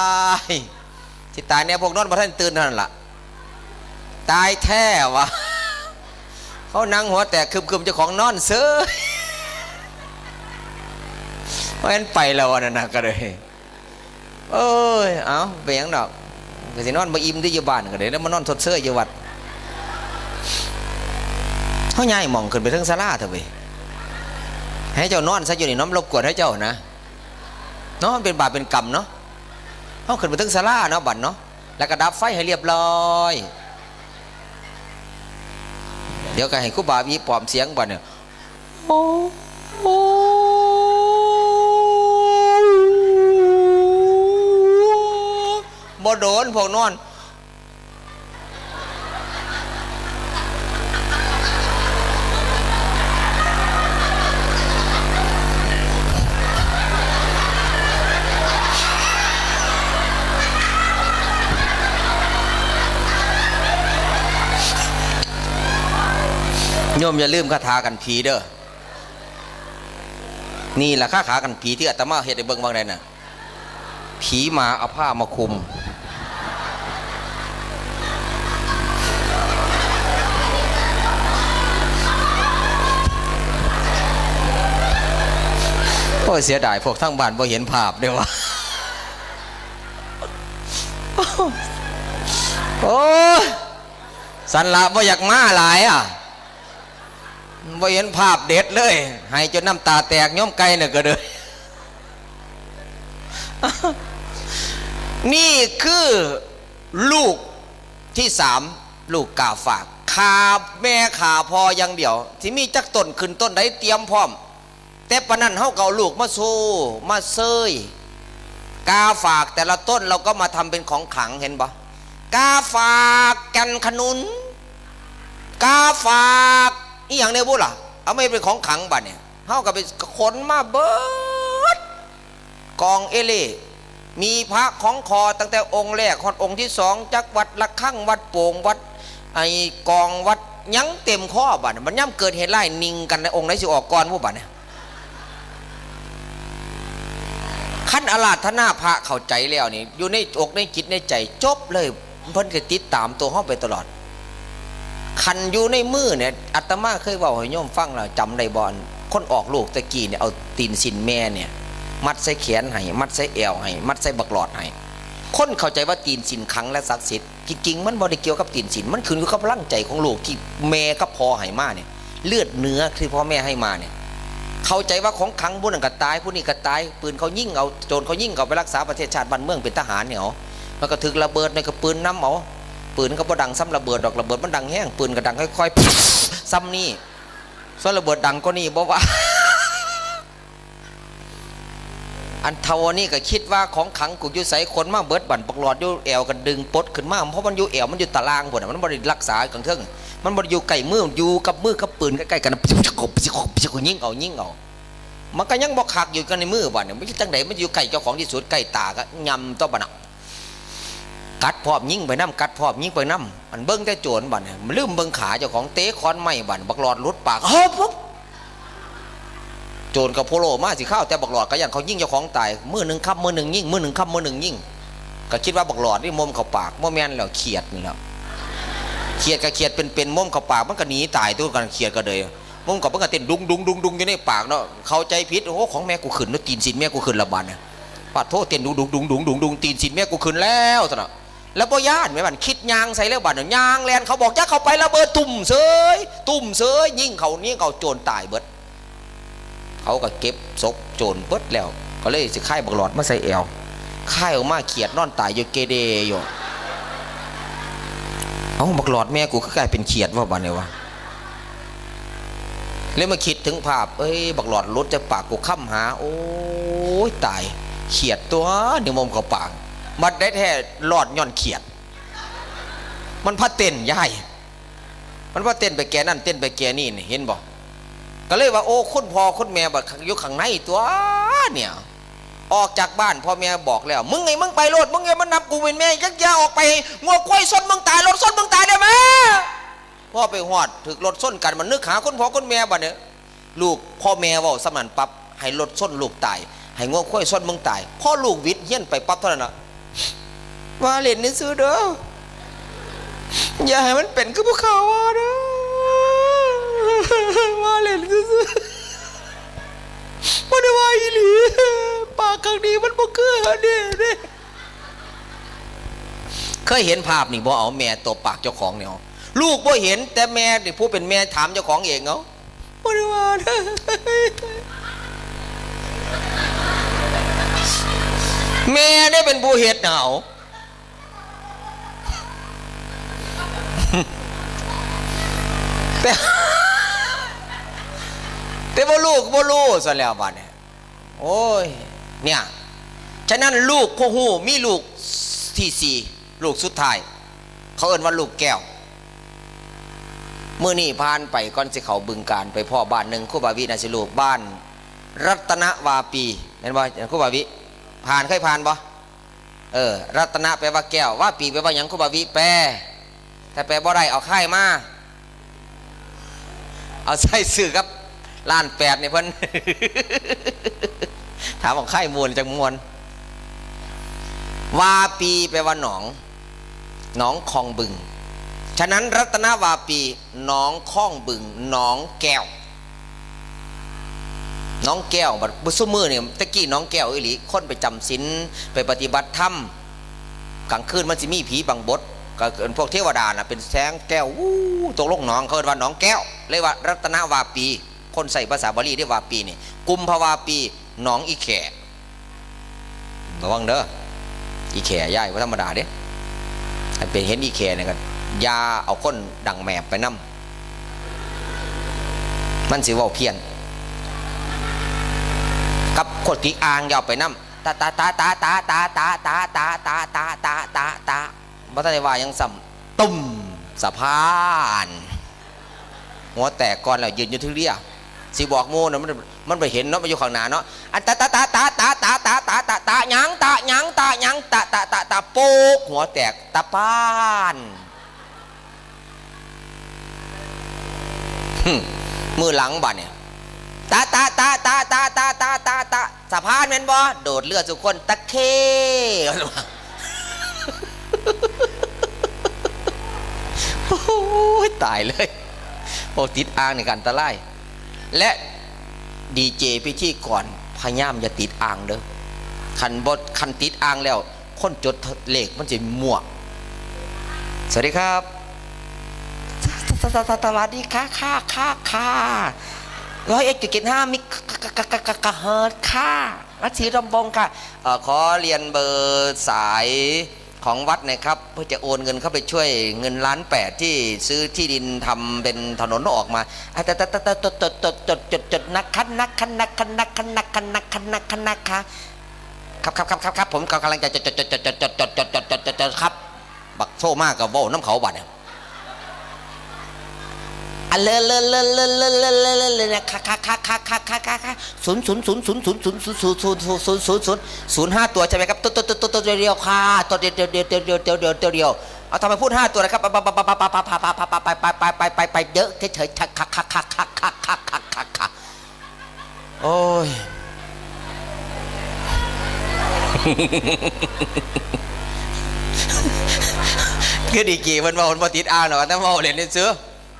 ยที่ตายเนี่ยพวกนอนมาท่านตื่นเท่านั้นล่ะตายแท้วะเขานั่งหัวแตกคึมๆเจ้าของนอนเซ้อเพราะฉะนั้นไปแล้วนั่นนะก็เลยเอ้ยเอาไปยังดอกก็สินอนมาอิ่มที่อยู่บ้านก็ได้แล้วมานอนทดเสื้ออยู่วัดเขาย้ายมองขึ้นไปทั้งศาลาเถอะไปให้เจ้านอนซะอยู่นี่น้อมรบกวนให้เจ้านะเนาะเป็นบาปเป็นกรรมเนาะเขาขึ้นไปทั้งศาลาเนาะบัดเนาะแล้วก็ดับไฟให้เรียบร้อยเดี๋ยวก็ให้ครูบาวีปลอมเสียงบัดเนี่ยโอ้บ่โดนพวกนอน โยมอย่าลืมคาถากันผีเด้อนี่แหละคาถากันผีที่อาตมาเฮ็ดให้เบิ่งบางใดน่ะผีมาเอาผ้ามาคลุมโอ้เสียดายพวกทั้งบ้านบ่เห็นภาพเด้อวะโอ้สันละบ่อยากมาหลายอ่ะบ่เห็นภาพเด็ดเลยให้จนน้ำตาแตกย้อมไก่เนี่ยก็เลยนี่คือลูกที่สามลูกกาฝากขาแม่ขาพออย่างเดียวที่มีจักต้นขึ้นต้นได้เตรียมพร้อมแต่ปะนั้นเฮาเก่าลูกมาสู้มาเซยกาฝากแต่ละต้นเราก็มาทำเป็นของขลังเห็นปะกาฝากกันขนุนกาฝากอีอย่างเนี้ยบุล่ะเอาไม่เป็นของขลังบัดเนี่ยเฮากับไปขนมาเบิดกองเอเล่มีพระของคอตั้งแต่องค์แรกคนองค์ที่สองจักวัดละคั่งวัดโป่งวัดไอกองวัดยังเต็มข้อบัดมันย่ำเกิดเหตุไล่นิ่งกันในองค์ไหนสิออกก่อนผู้บัดเนี่ยขั้นอาราธนาพระเข้าใจแล้วนี่อยู่ในอกในจิตในใจจบเลยเพิ่นก็ติดตามตัวห้องไปตลอดคันอยู่ในมือเนี่ยอาตมาเคยบอกให้โยมฟังแล้วจำได้บ่อนคนออกลูกตะกี้เนี่ยเอาตีนสินแม่เนี่ยมัดใส่แขนให้มัดใส่เอวให้มัดใส่บักหลอดให้คนเข้าใจว่าตีนสินขังและศักดิ์สิทธิ์จริงๆมันบ่ได้เกี่ยวกับตีนสินมันขึ้นอยู่กับพลังใจของลูกที่แม่กับพ่อให้มาเนี่ยเลือดเนื้อที่พ่อแม่ให้มาเนี่ยเข้าใจว่าของขังผู้นั้นก็ตายผู้นี้ก็ตายปืนเขายิ่งเอาโจรเขายิ่งเอาไปรักษาประเทศชาติบ้านเมืองเป็นทหารเนี่ยมันก็ถึกระเบิดในกระปืนน้ำเอาปืนก็บ่ดังซ้ำระเบิดดอกระเบิดมันดังแห้งปืนก็ดังค่อยๆซ้ำนี่ส่วนระเบิดดังก็นี่บอกว่าอันเทวนี่ก็คิดว่าของขังกูอยู่ใส่คนมาเบิดบั่นปกหลอดอยู่แอวกันดึงปดขึ้นมาเพราะมันอยู่แอวมันอยู่ตารางพุ่นมันบ่ได้รักษากันเถิงมันบ่ได้อยู่ใกล้มืออยู่กับมือกับปืนใกล้ๆกันยิงเอามันก็ยังบ่คักอยู่กันในมือบัดเนี่ยไม่ใช่จังไดมันอยู่ใกล้เจ้าของที่สุดใกล้ตาก็ยำต่อบัดน่ะกัดพร้อมยิงไปน้ำกัดพร้อมยิงไปน้ำมันเบิ้งแต่โจรบัดเนี่ยมันลืมเบิ้งขาเจ้าของเตะค้อนไม้บัดบักหลอดลุดปากเฮ้ยปุ๊บโจรกับโพโลมาสิข้าวแต่บักหลอดก็ยันเขายิงเจ้าของตายมือหนึ่งคับมือหนึ่งยิงมือหนึ่งคับมือหนึ่งยิงก็คิดว่าบักหลอดนี่มุมเข้าปากบ่แม่นแล้วเขียดนี่แล้วเขียดกับเขียดเป็นมุมเข้าปากมันก็หนีตายตัวกันเขียดก็เลยมุมกับมันก็เต้นดุงอยู่ในปากเนาะเข้าใจผิดโอ้ของแม่กูขึ้นแล้วตีนสินแม่กูขึ้นละบาดเนี่ยปาดโทษเต้นดุงตีนสินแม่กูขึ้นแล้วซะเนาะแล้วบ่ย่านไหมบัดคิดยางใส่แล้วบัดเนี่ยยางแลนเขาบอกจะเข้าไประเบิดตุ่มเสยยิ่งเขานี่เขาโจรตายเบิดเขาก็เก็บศพโจรเบิดแล้วก็เลยสิค่ายบักหลอดมาใส่แอวค่ายออกมาเขียดนอนตายอยู่เกเดอยู่เอ้าบักหลอดแม่กูก็กลายเป็นเขียดว่าบัดเนี่ยวะเลยมาคิดถึงภาพเอ้ยบักหลอดรถจะปากกูค้ำหาโอ้ยตายเขียดตัวนี่มุมเขาปากมันได้แท้หลอดย่อนเขียดมันพัดเต้นย่ายมันพัดเต้นไปแกนั่นเต้นไปแกนี่เห็นบ่ก็เลยว่าโอ้คุณพ่อคุณแม่บัดอยู่ข้างในตัวเนี่ยออกจากบ้านพ่อแม่บอกแล้วมึงไงมึงไปรถมึงไงมันนับกูเป็นแม่ยักยาออกไปงัวควายส้นมึงตายรถส้นมึงตายได้ไหมพ่อไปหอดถึกรถส้นกันมันนึกหาคุณพ่อคุณแม่บัดเนี่ยลูกพ่อแม่ว่าสมันปั๊บให้รถส้นลูกตายให้งัวควายส้นมึงตายพ่อลูกวิทย์เฮี้ยนไปปั๊บเท่านั้นนะว่าเล่นนี่ซื้อเด้ออย่าให้มันเป็นคือพวกเขาว่าเด้อว่าเล่นซื้อว่าได้ว่าอีหลีปากข้างนี้มันบ่เกือเนี่ยเคยเห็นภาพนี่บ่เอาแม่ตบปากเจ้าของเนี่ยลูกบ่เห็นแต่แม่ที่ผู้เป็นแม่ถามเจ้าของเองเอาบ่ได้ว่าเด้อแม่ได้เป็นผู้เฮ็ดเหนาแต่ว่าลูกบ่รู้ซะแล้วบัดเนี่ยโอ้ยเนี่ยฉะนั้นลูกพ่อฮู้มีลูกที่สี่ลูกสุดท้ายเขาเอิ้นว่าลูกแก้วมื้อนี้ผ่านไปก่อนสิเขาบึงการไปพ่อบ้านหนึ่งครูบาวินะสิลูกบ้านรัตนวาปีเห็นบ่ครูบาวิผ่านเคยผ่านบ่รัตนะแปลว่าแก้วว่าปีแปลว่าหยังครูบาวิแปลแต่แปลบ่ได้เอาค่ายมา เอาใส่ซื้อครับล้านแปดนี่เพิ่น ถามว่าไข่มวลจากมวลวาปีแปลว่าหนองหนองคลองบึงฉะนั้นรัตนวาปีหนองคลองบึงหนองแก้วน้องแก้วบัดบุษมือเนี่ยตะกี้น้องแก้วอิหลีคนไปจำศีลไปปฏิบัติธรรมกลางคืนมันจะมีผีบังบดก็เกินพวกเทวดาน่ะเป็นแสงแก้ววู้ตกลงหนองเขาเรียกว่าหนองแก้วเรียกว่ารัตนวาปีคนใส่ภาษาบาลีเรียกวาปีนี่กุมภาวาปีหนองอีแขระวังเด้ออีแขย่ายว่าธรรมดาเด้อันเป็นเห็นอีแขเนี่ยกันยาเอาก้นดังแมบไปนั่มมันสิว่าเพี้ยนกับขดกีอ่างยาวไปน้ำตาบัตรในวายังสัมตุ่มสะพานหัวแตกก่อนแล้วยืนอยู่ที่เรียสิบอกโมนะมันไปเห็นเนาะมาอยู่ข้างหน้าเนาะอันตาหยังโป๊กหัวแตกตาปานมือหลังบ้านเนี่ยตาสะพานแม่นบ่โดดเลือดสุคนตะเคโอ้ยตายเลยโอ้ติดอ่างในการตะไลและดีเจพิธีก่อนพยายามอย่าติดอ่างเด้อคันติดอ่างแล้วคนจดเลขมันจะมั่วสวัสดีครับสวัสดีค่ะ101.75มิกะเฮิรตซ์ค่ะรัชชีรำบงค่ะขอเรียนเบอร์สายของวัดนะครับเพื่อจะโอนเงินเข้าไปช่วยเงิน1,800,000ที่ซื้อที่ดินทำเป็นถนนออกมาจดนะครับผมกำลังจะจดครับบักโซ่มากกับว่าวน้ำเขาบัดเนี่ยค่ะ005ตัวใช่ไหมครับตัวเดียวค่ะตัวเดียวเอาทำไมพูด5ตัวนะครับไปเยอะเฉยค่ะโอ้ยคือดีกี่มันมาติดอ่างหรอกแต่มาเล่นเสื้อ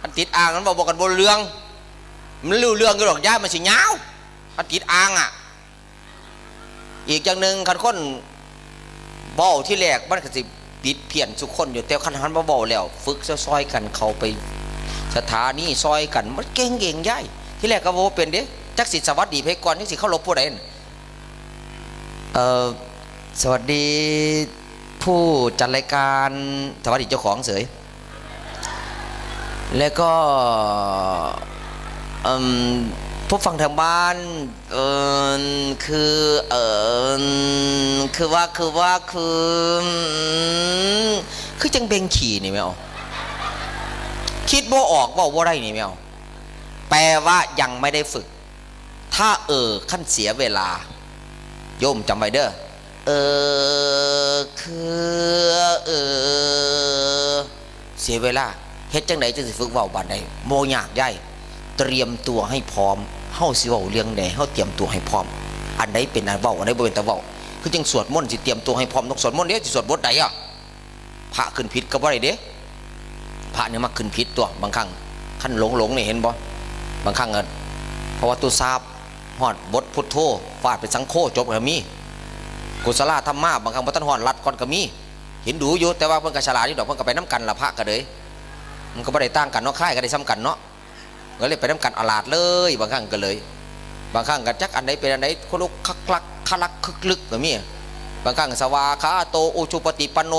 มันติดอ่างมันบอกกันบนเรื่องมันรู้เรื่องก็หรอกย่ามันสิยาวมันติดอ่างอ่ะอีกอย่างหนึ่งคันคนเบาที่แรกมันก็สิติดเพี้ยนสุกคนอยู่แต่คันหันมาเบาแล้วฝึกซอยกันเขาไปสถานีซอยกันมันเก่งย่ายที่แรกก็โวเป็นเด้จักสิสวัสดีเพกรจักสิเข้าลบผู้ใดสวัสดีผู้จัดรายการสวัสดีเจ้าของเสยแล้วก็ผู้ฟังทางบ้านคือจังเบงขี่นี่ไม่เอาคิดบ่ออกว่าได้นี่ไม่เอาแปลว่ายังไม่ได้ฝึกถ้าขั้นเสียเวลาโยมจำไว้เด้อเสียเวลาเฮ็ดจังไดจะสิฝึกเว้าบัดใดโมยากได้เตรียมตัวให้พร้อมเฮาสิเว้าเรื่องใดเฮาเตรียมตัวให้พร้อมอันใดเป็นอันเว้าอันใดบ่เป็นตะเว้าคือจังสวดมนต์สิเตรียมตัวให้พร้อมต้องสวดมนต์เด้สิสวดบทใดอ่ะพระขึ้นผิดก็บ่ได้เด้พระนี่มักขึ้นผิดตัวบางครั้งคันหลงนี่เห็นบ่บางครั้งเพราะว่าตุทราบฮอดบทพุทโธฟาดไปสังโฆจบก็มีกุศลธรรมะบางครั้งบ่ทันฮอดรัดก่อนก็มีเห็นดูอยู่แต่ว่าเพิ่นก็ฉลาดอยู่ดอกเพิ่นก็ไปนำกันละพระก็เลยมันก็ไม่ได้ต่างกันเนาะค่ายก็ได้ซ้ำกันเนาะก็เลยไปน้ำกันอลาดเลยบางครั้งก็เลยบางครั้งก็จักอันไหนเป็นอันไหนคนลุกคักคึกลึกก็มีบางครั้งสวาคาโตอุชุปติปันโน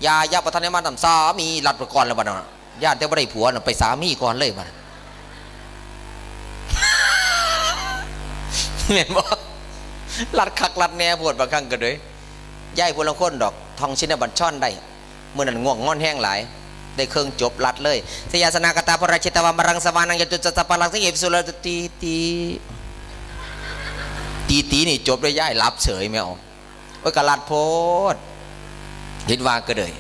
ยายาปทานมาทำสามีรัดก่อนแล้วบ้านญาติแต่ไม่ได้ผัวไปสามีก่อนเลยบ้านเห็นบ่รัดคักรัดแน่ปวดบางครั้งก็เลยย่ายพวกเราคนดอกทองชิ้นบัญช่อนได้เมื่อนั้นง่วงงอนแห้งหลายได้เครื่องจบรัดเลยสยาสนากตาพระราชิตวามรังสวานังยตุจัตตาปลังสังเกตสุรตีนี่จบได้ย่ายรับเฉยไม่เอาโอ้ยกระลัดโพดคิดว่าก็เลย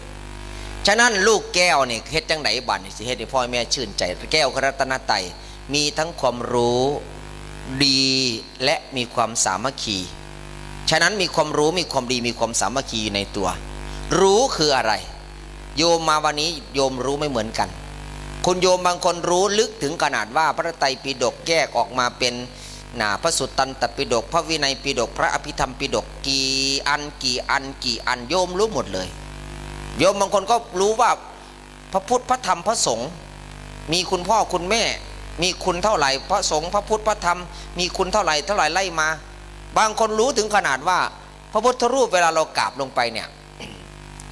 ฉะนั้นลูกแก้วนี่เฮ็ดจังไหนบัดนี่สิเฮ็ดให้พ่อแม่ชื่นใจแก้วครัตนไตร มีทั้งความรู้ดีและมีความสามัคคีฉะนั้นมีความรู้มีความดีมีความสามัคคีในตัวรู้คืออะไรโยมมาวันนี้โยมรู้ไม่เหมือนกันคุณโยมบางคนรู้ลึกถึงขนาดว่าพระไตรปิฎกแยกออกมาเป็นพระสุตตันตปิฎกพระวินัยปิฎกพระอภิธรรมปิฎกกี่อันโยมรู้หมดเลยโยมบางคนก็รู้ว่าพระพุทธพระธรรมพระสงฆ์มีคุณพ่อคุณแม่มีคุณเท่าไหร่พระสงฆ์พระพุทธพระธรรมมีคุณเท่าไหร่ไล่มาบางคนรู้ถึงขนาดว่าพระพุทธรูปเวลาเรากราบลงไปเนี่ย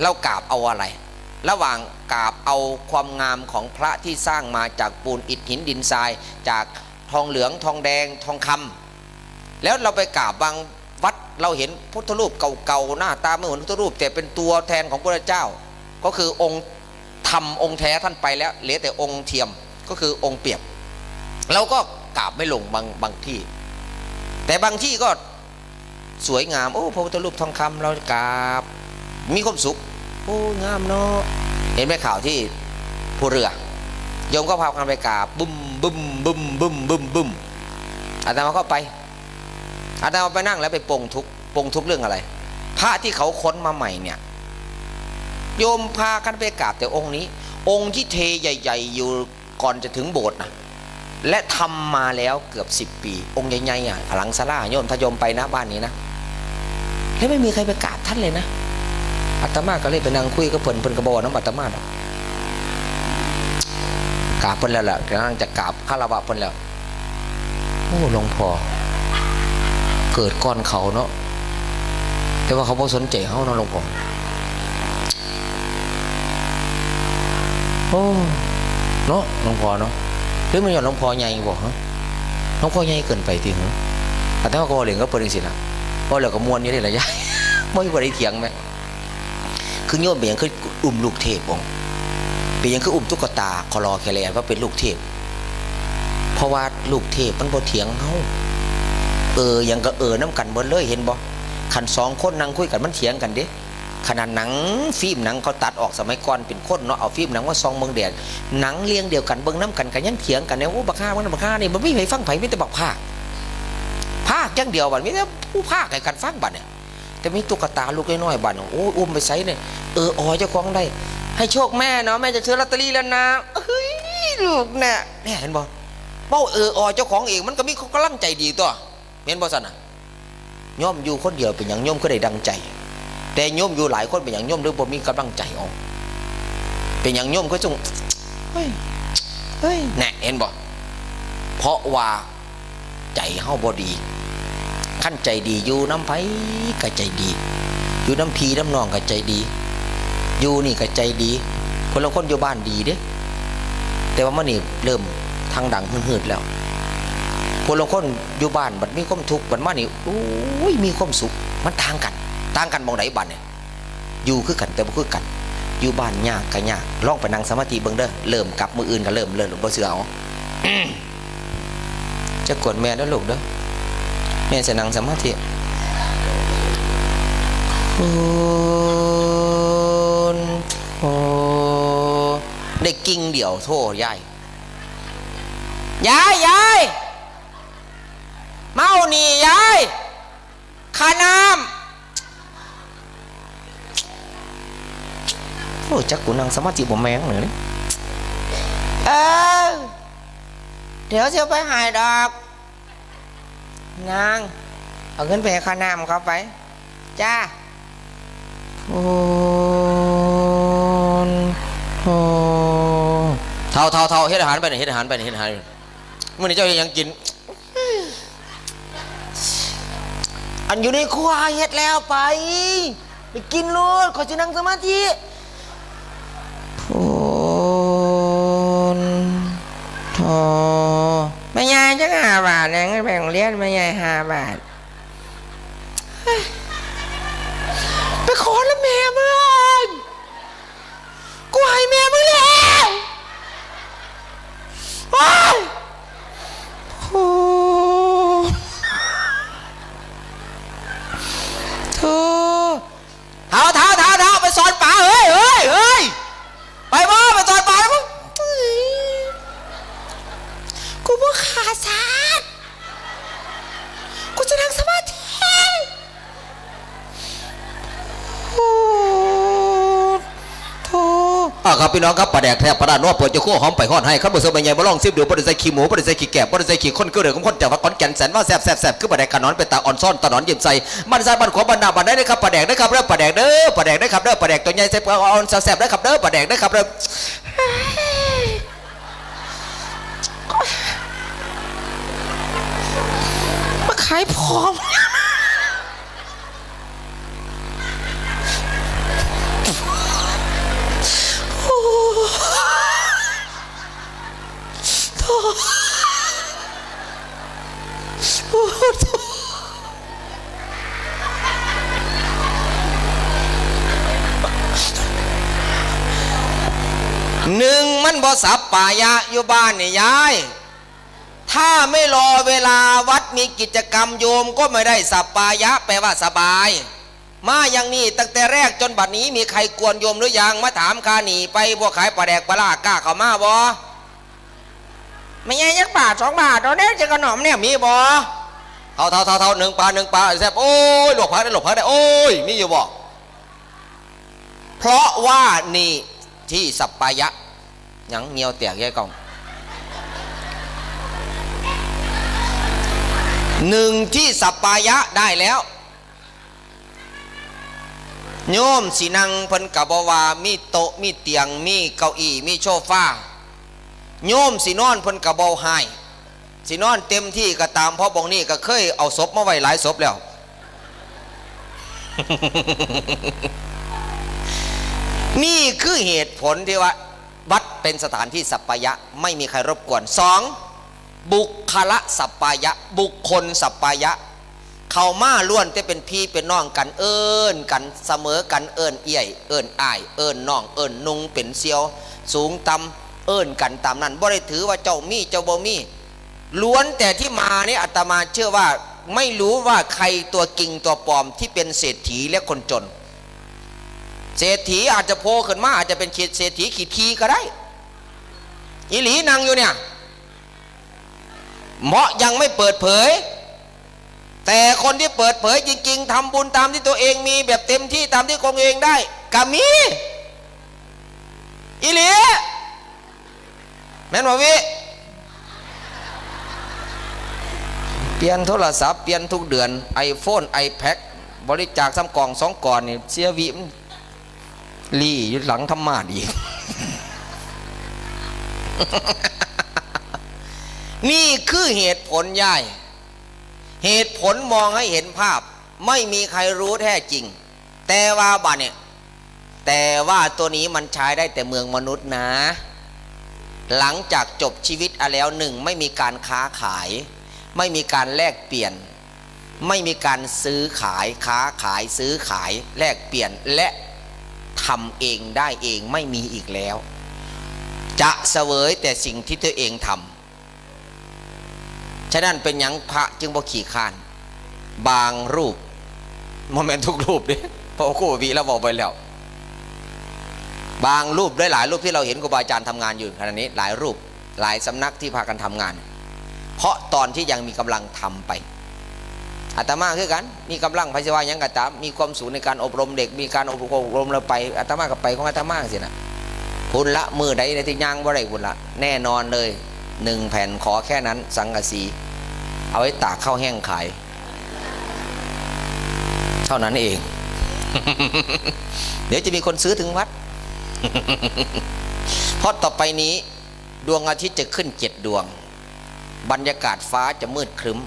เรากราบเอาอะไรระหว่างกราบเอาความงามของพระที่สร้างมาจากปูนอิฐหินดินทรายจากทองเหลืองทองแดงทองคำแล้วเราไปกราบบางวัดเราเห็นพุทธรูปเก่าๆหน้าตาไม่เหมือนพุทธรูปแต่เป็นตัวแทนของพระเจ้าก็คือองค์ธรรมองค์แท้ท่านไปแล้วเหลือแต่องค์เทียมก็คือองค์เปรียบเราก็กราบไม่ลงบางที่แต่บางที่ก็สวยงามโอ้พระพุทธรูปทองคำเรากราบมีความสุขโอ้งามเนาะเห็นไหมข่าวที่ผู้เรือโยมก็พากันไปกราบบึ้มอาตมาก็ไปอาตมาไปนั่งแล้วไปปรงทุกข์เรื่องอะไรพระที่เขาค้นมาใหม่เนี่ยโยมพากันไปกราบแต่องค์นี้องค์ที่เทใหญ่ๆอยู่ก่อนจะถึงโบสถ์นะและทำมาแล้วเกือบ10 ปีองค์ใหญ่ๆหลังศาลาโยมถ้าโยมไปนะบ้านนี้นะแล้วไม่มีใครไปกราบท่านเลยนะอาตมาก็เลยไปนั่งคุยกับเพิ่นกระบอกน้ำอาตมากราบเพิ่นแล้วแหละกำลังจะกราบคารวะเพิ่นแล้วโอ้หลวงพ่อเกิดก่อนเขาเนาะแต่ว่าเขาไม่สนใจเขาเนาะหลวงพ่อโอ้เนาะหลวงพ่อเนาะหรือมันหยอดหลวงพ่อใหญ่บอกฮะหลวงพ่อใหญ่เกินไปทีเหรออาตมาก็เรียนก็เพิ่นสินะเพราะเราก็มวนอยู่นี่แหละยายไม่มีอะไรเถียงไหมคือโยมเป็นอย่างคืออุ้มลูกเทพองเป็นอย่างคืออุ้มตุ๊กตาคอรอแคลนว่าเป็นลูกเทพเพราะว่าลูกเทพมันบ่เถียงเขายังก็น้ำกันเบิดเลยเห็นบ่ขัน2 คนนั่งคุยกันมันเถียงกันเด้ขนาดหนังฟิล์มหนังเขาตัดออกสมัยก่อนเป็นคนเนาะเอาฟิล์มหนังว่าซองเมืองแดดหนังเลี้ยงเดียวกันเบิ่งน้ำกันกันยังเถียงกันเนี่ยโอ้บักฆ่ามันบักฆ่านี่มันไม่มีใครฟังไผ่ไม่แต่บักภาคอย่างเดียวบัดไม่ได้ผู้ภาคให้กันฟังบัดเนี่ยแต่มีตุ๊กตาลูกน้อยๆบัดโอ้อุ้มไปใส่เนี่ยเจ้าของได้ให้โชคแม่เนาะแม่จะซื้อลอตเตอรี่แล้วนะเฮ้ยลูกเนี่ยเห็นบ่เบ้าเจ้าของเองมันก็มีกำลังใจดีตัวเห็นบ่สันน่ะโยมอยู่คนเดียวเป็นอย่างโยมก็ได้ดังใจแต่โยมอยู่หลายคนเป็นอย่างโยมหรือบ่มีกำลังใจออกเป็นอย่างโยมก็จงเฮ้ยแน่เห็นบ่เพราะว่าใจเฮาบ่ดีขั้นใจดีอยู่น้ำไผก็ใจดีอยู่น้ำพีน้ำนองก็ใจดีอยู่นี่ก็ใจดีคนละคนอยู่บ้านดีเด้แต่ว่ามันนี่เริ่มทางดังหืดๆแล้วคนละคนอยู่บ้านบัดมีความทุกข์บัดมานี่โอ้ยมีความสุขมันต่างกันมองไหนบ้านเนี่ยอยู่คือกันแต่บ่คือกันอยู่บ้านยากก็ยากลองไปนั่งสมาธิเบิ่งเด้อเริ่มกลับมืออื่นก็เริ่มบ่เสือเอาจะกดแม่แล้วลูกเด้อแม่จะนั่งสมาธิได้กิ่งเดี่ยวโทษยายเมานี่ยายขาน้ำโอ้จักกูนั่งสมาธิบ่แมงเลยเดี๋ยวจะไปหายดอกนางเอาเงินไปให้ค่าน้ำเขาไปจ้าเท่าเฮ็ดอาหารไปเฮ็ดอาหารมื้อนี้เจ้ายังกินอันอยู่ในครัวเฮ็ดแล้วไปกินนู่นขอจะนั่งสมาธิแม่ยายจะ5 บาทนะแบ่งเลี้ยนแม่ยาย5 บาทไปขอแล้วแม่มึงกูให้แม่มึงแล้วว้าวเท้าไปสอนป่าเฮ้ยไปบ่ไปสอนป่าแล้วกู กูว่าขาสาดกูจะนั่งสมาธิโอ้โธ่ครับพี่น้องครับปลาแดกแทบปลาดานว่าปวดจะคู่หอมไปหอดให้ครับบุษบใหญ่มาลองซิบดูปลาใส่ขี้หมูปลาใส่ขี้แกะปลาใส่ขี้คนก็เรื่องของคนจากวัดขอนแก่นแสนว่าแซ่บคือปลาแดกขนอนเป็นตาอ่อนซ่อนตะนอนยิ้มใส่มันใส่บันขวาบันหน้าบันได้เลยครับปลาแดกได้ครับเด้อปลาแดกเด้อปลาแดกได้ครับเด้อปลาแดกตัวใหญ่ใส่ปลาอ่อนแซ่บได้ครับเด้อปลาแดกได้ครับเด้อมาขายพร้อมหนึ่งมันบ่สับป่ายะอยู่บ้านนี่ยายถ้าไม่รอเวลาวัดมีกิจกรรมโยมก็ไม่ได้สับป่ายะแปลว่าสบายมาอย่างนี้ตั้งแต่แรกจนบัดนี้มีใครกวนโยมหรือยังมาถามคาหนีไปพวกขายปลาแดกปลากล้าเข้ามาบ่ไม่ใช่ยักบาท2 บาทตอนนี้จะขนมเนี่ยมีบ่เท่า1 ปลาแซ่บโอ้ยหลบพักได้โอ้ยมีอยู่บ่เพราะว่านี่ที่สัปปายะยังเงียวแตกแย่กองหนึ่งที่สัปปายะได้แล้วโยมสินังเพิ่นกะบ่ว่ามีโต๊ะมีเตียงมีเก้าอี้มีโซฟาโยมสินอนเพิ่นกะบ่ให้สินอนเต็มที่ก็ตามเพราะบองนี้ก็เคยเอาศพมาไว้หลายศพแล้ว นี่คือเหตุผลที่ว่าวัดเป็นสถานที่สัปปายะไม่มีใครรบกวน2บุคละสัปปายะบุคคลสัปปายะเข้ามาล้วนจะเป็นพี่เป็นน้องกันเอิ้นกันเสมอกันเอิ้นเอี่ยเอิ้นอ้ายเอิ้นน้องเอิ้นนุงเป็นเซียวสูงต่ำเอิ้นกันตามนั้นบ่ได้ถือว่าเจ้ามีเจ้าบ่มีล้วนแต่ที่มานี่อาตมาเชื่อว่าไม่รู้ว่าใครตัวจริงตัวปลอมที่เป็นเศรษฐีและคนจนเศรษฐีอาจจะโผล่ขึ้นมาอาจจะเป็นเศรษฐีขีดขีก็ได้อีหลีนั่งอยู่เนี่ยเหมาะยังไม่เปิดเผยแต่คนที่เปิดเผยจริงๆทำบุญตามที่ตัวเองมีแบบเต็มที่ตามที่ตัวเองได้ก็มีอีหลีแม่นบ่วิเปลี่ยนโทรศัพท์เปลี่ยนทุกเดือน iPhone iPad บริจาค3 กล่อง2 ก่อนนี่เสียวิมลี่อยู่หลังธรรมะอีก นี่คือเหตุผลย่ายเหตุผลมองให้เห็นภาพไม่มีใครรู้แท้จริงแต่ว่าบัดเนี่ยแต่ว่าตัวนี้มันใช้ได้แต่เมืองมนุษย์นะหลังจากจบชีวิตแล้ว1ไม่มีการค้าขายไม่มีการแลกเปลี่ยนไม่มีการซื้อขายค้าขายซื้อขายแลกเปลี่ยนและทำเองได้เองไม่มีอีกแล้วจะเสวยแต่สิ่งที่ตัวเองทำฉะนั้นเป็นหยังพระจึงบ่ขี้ข้านบางรูปโมเมนต์ทุกรูปดิเพราะครูวีแล้วบอกไปแล้วบางรูปด้วยหลายรูปที่เราเห็นครูบาอาจารย์ทำงานอยู่ขณะนี้หลายรูปหลายสำนักที่พากันทำงานเพราะตอนที่ยังมีกำลังทำไปอาตมาคือกันมีกำลังพยาบาลยังกระตามมีความสูงในการอบรมเด็กมีการอบรมเราไปอาตมากับไปของอาตมาสินะพุ่นละมือใดในที่ย่างบ่ได้พุ่นละแน่นอนเลย1 แผ่นขอแค่นั้นสังกะสีเอาไว้ตากข้าวแห้งขายเท่านั้นเอง เดี๋ยวจะมีคนซื้อถึงวัด เพราะต่อไปนี้ดวงอาทิตย์จะขึ้น7 ดวงบรรยากาศฟ้าจะมืดครึ้ม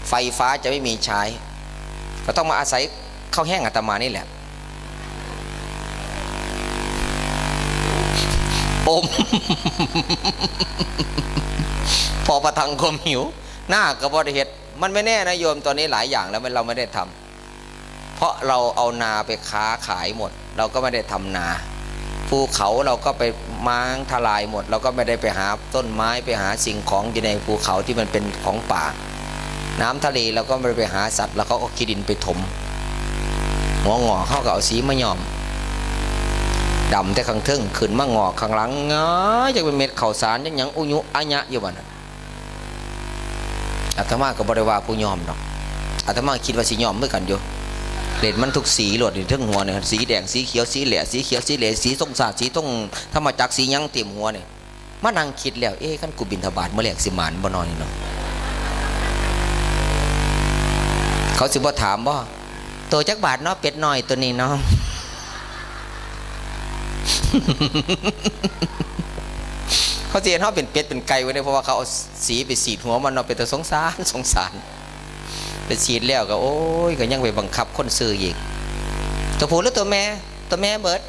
ไฟฟ้าจะไม่มีใช้ก็ต้องมาอาศัยข้าวแห้งอาตมานี่แหละอม พอประทังความหิวหน้ากับบริเหตุมันไม่แน่นะโยมตอนนี้หลายอย่างแล้วเราไม่ได้ทำเพราะเราเอานาไปค้าขายหมดเราก็ไม่ได้ทำนาภูเขาเราก็ไปม้างทลายหมดเราก็ไม่ได้ไปหาต้นไม้ไปหาสิ่งของอยู่ในภูเขาที่มันเป็นของป่าน้ำทะเลเราก็ไม่ได้ไปหาสัตว์แล้วเขาก็ขี้ดินไปถมหัวงอเขาก็เอาสีมะยอมดำแต่ข้างทึ่งขึ้นมางอกข้างหลังง้อจะเป็นเม็ดข้าวสารยังอุยุอัญะอยู่บ้าน อาตมาก็บริวาผู้ยอมดอกอาตมาคิดว่าสิยอมเมื่อกันอยู่เล่นมันทุกสีหลดทั้งหัวเนี่ยสีแดงสีเขียวสีเหลืองสีเขียวสีเหลืองสีส้มสาดสีต้องธรรมจักรสียังเต็มหัวเนี่ยมานั่งคิดแล้วขั้นกูบินทบาทเมื่อแรกสิหมานบ่นอนเนาะเขาสิบ่ถามบ่ตัวจักบาทเนาะเป็ดน้อยตัวนี้เนาะ เขาเห็นเขาเป็นเป็ดเป็นไก่ไว้เนี่ยเพราะว่าเขาเอาสีไปสีดหัวมันเนาะเป็นตัวสงสารไปสีดแล้วก็โอ้ยก็ยังไปบังคับคนซื้ออีกตัวผู้หรือตัวแม่เบิร์ด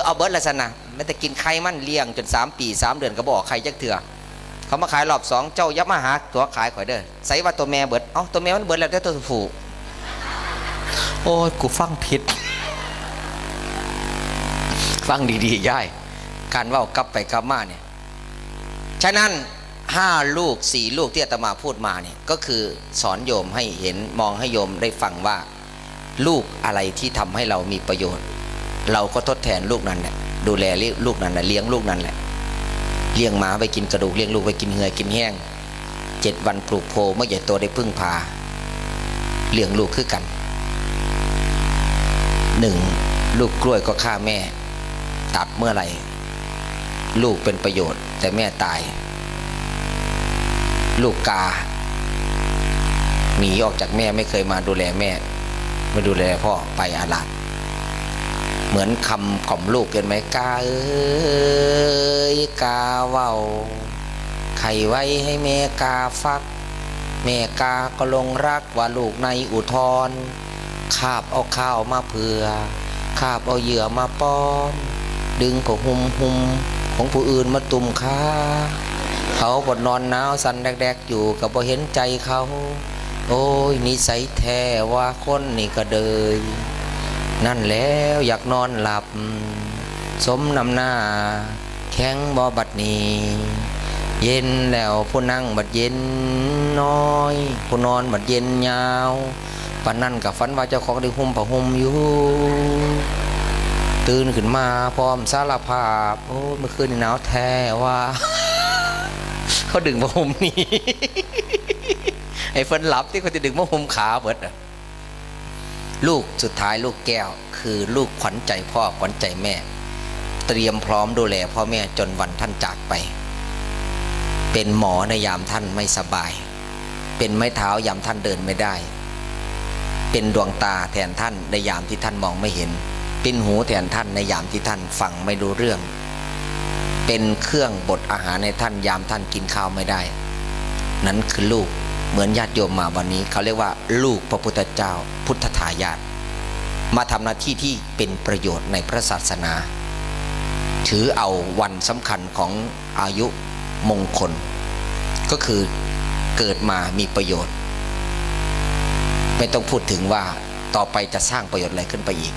เอาเบิร์ดละสนะไม่แต่กินไข่มันเลี้ยงจน3 ปี3 เดือนก็บอกไข่จักเถื่อเขามาขายรอบ2เจ้ายับมาหาตัวขายข่อยเด้อใส่ว่าตัวแม่เบิร์ดตัวแม่มันเบิร์ดแล้วแต่ตัวผู้โอ้ยกูฟังผิด ฟังดีๆย่ายการว่ากลับไปกลับมาเนี่ยฉะนั้น5 ลูก4 ลูกที่อาตมาพูดมาเนี่ยก็คือสอนโยมให้เห็นมองให้โยมได้ฟังว่าลูกอะไรที่ทำให้เรามีประโยชน์เราก็ทดแทนลูกนั้นแหละดูแลลูกนั้นแหละเลี้ยงลูกนั้นแหละเลี้ยงหมาไปกินกระดูกเลี้ยงลูกไปกินเหือกินแห้ง7 วันปลูกโพเมื่อใหญ่โตได้พึ่งพาเลี้ยงลูกคือกัน1ลูกกล้วยก็ฆ่าแม่ตัดเมื่อไหร่ลูกเป็นประโยชน์แต่แม่ตายลูกกาหนีออกจากแม่ไม่เคยมาดูแลแม่มาดูแลพ่อไปอาลาดเหมือนคำของลูกเห็นไหมกาเอ้ยกาเว้าไข่ไว้ให้แม่กาฟักแม่กาก็ลงรักว่าลูกในอุทธรคาบเอาข้าวมาเผื่อคาบเอาเหยื่อมาป้อนดึงผ้าห่มของผู้อื่นมาตุ่มขาเขาบดนอนหนาวสั่นแดกๆอยู่กับบ่เห็นใจเขาโอ้ยนิสัยแท้ว่าคนนี่ก็เดยนั่นแล้วอยากนอนหลับสมนำหน้าแข็งบ่บัดนี้เย็นแล้วผู้นั่งบัดเย็นน้อยผู้นอนบัดเย็นยาวปานนั่นกับฝันว่าเจ้าของได้ห่มผ้าห่มอยู่ตื่นขึ้นมาพร้อมสารภาพโอ้เมื่อคืนนี่หนาวแท้ว่า เขาดึงผ้าห่มนี่ ไอ้เฟินหลับที่เขาจะดึงผ้าห่มขาเบิดลูกสุดท้ายลูกแก้วคือลูกขวัญใจพ่อขวัญใจแม่เตรียมพร้อมดูแลพ่อแม่จนวันท่านจากไปเป็นหมอในยามท่านไม่สบายเป็นไม้เท้ายามท่านเดินไม่ได้เป็นดวงตาแทนท่านในยามที่ท่านมองไม่เห็นเป็นหูแทนท่านในยามที่ท่านฟังไม่รู้เรื่องเป็นเครื่องบดอาหารในท่านยามท่านกินข้าวไม่ได้นั้นคือลูกเหมือนญาติโยมมาวันนี้เขาเรียกว่าลูกพระพุทธเจ้าพุทธทายาทมาทำหน้าที่ที่เป็นประโยชน์ในพระศาสนาถือเอาวันสำคัญของอายุมงคลก็คือเกิดมามีประโยชน์ไม่ต้องพูดถึงว่าต่อไปจะสร้างประโยชน์อะไรขึ้นไปอีก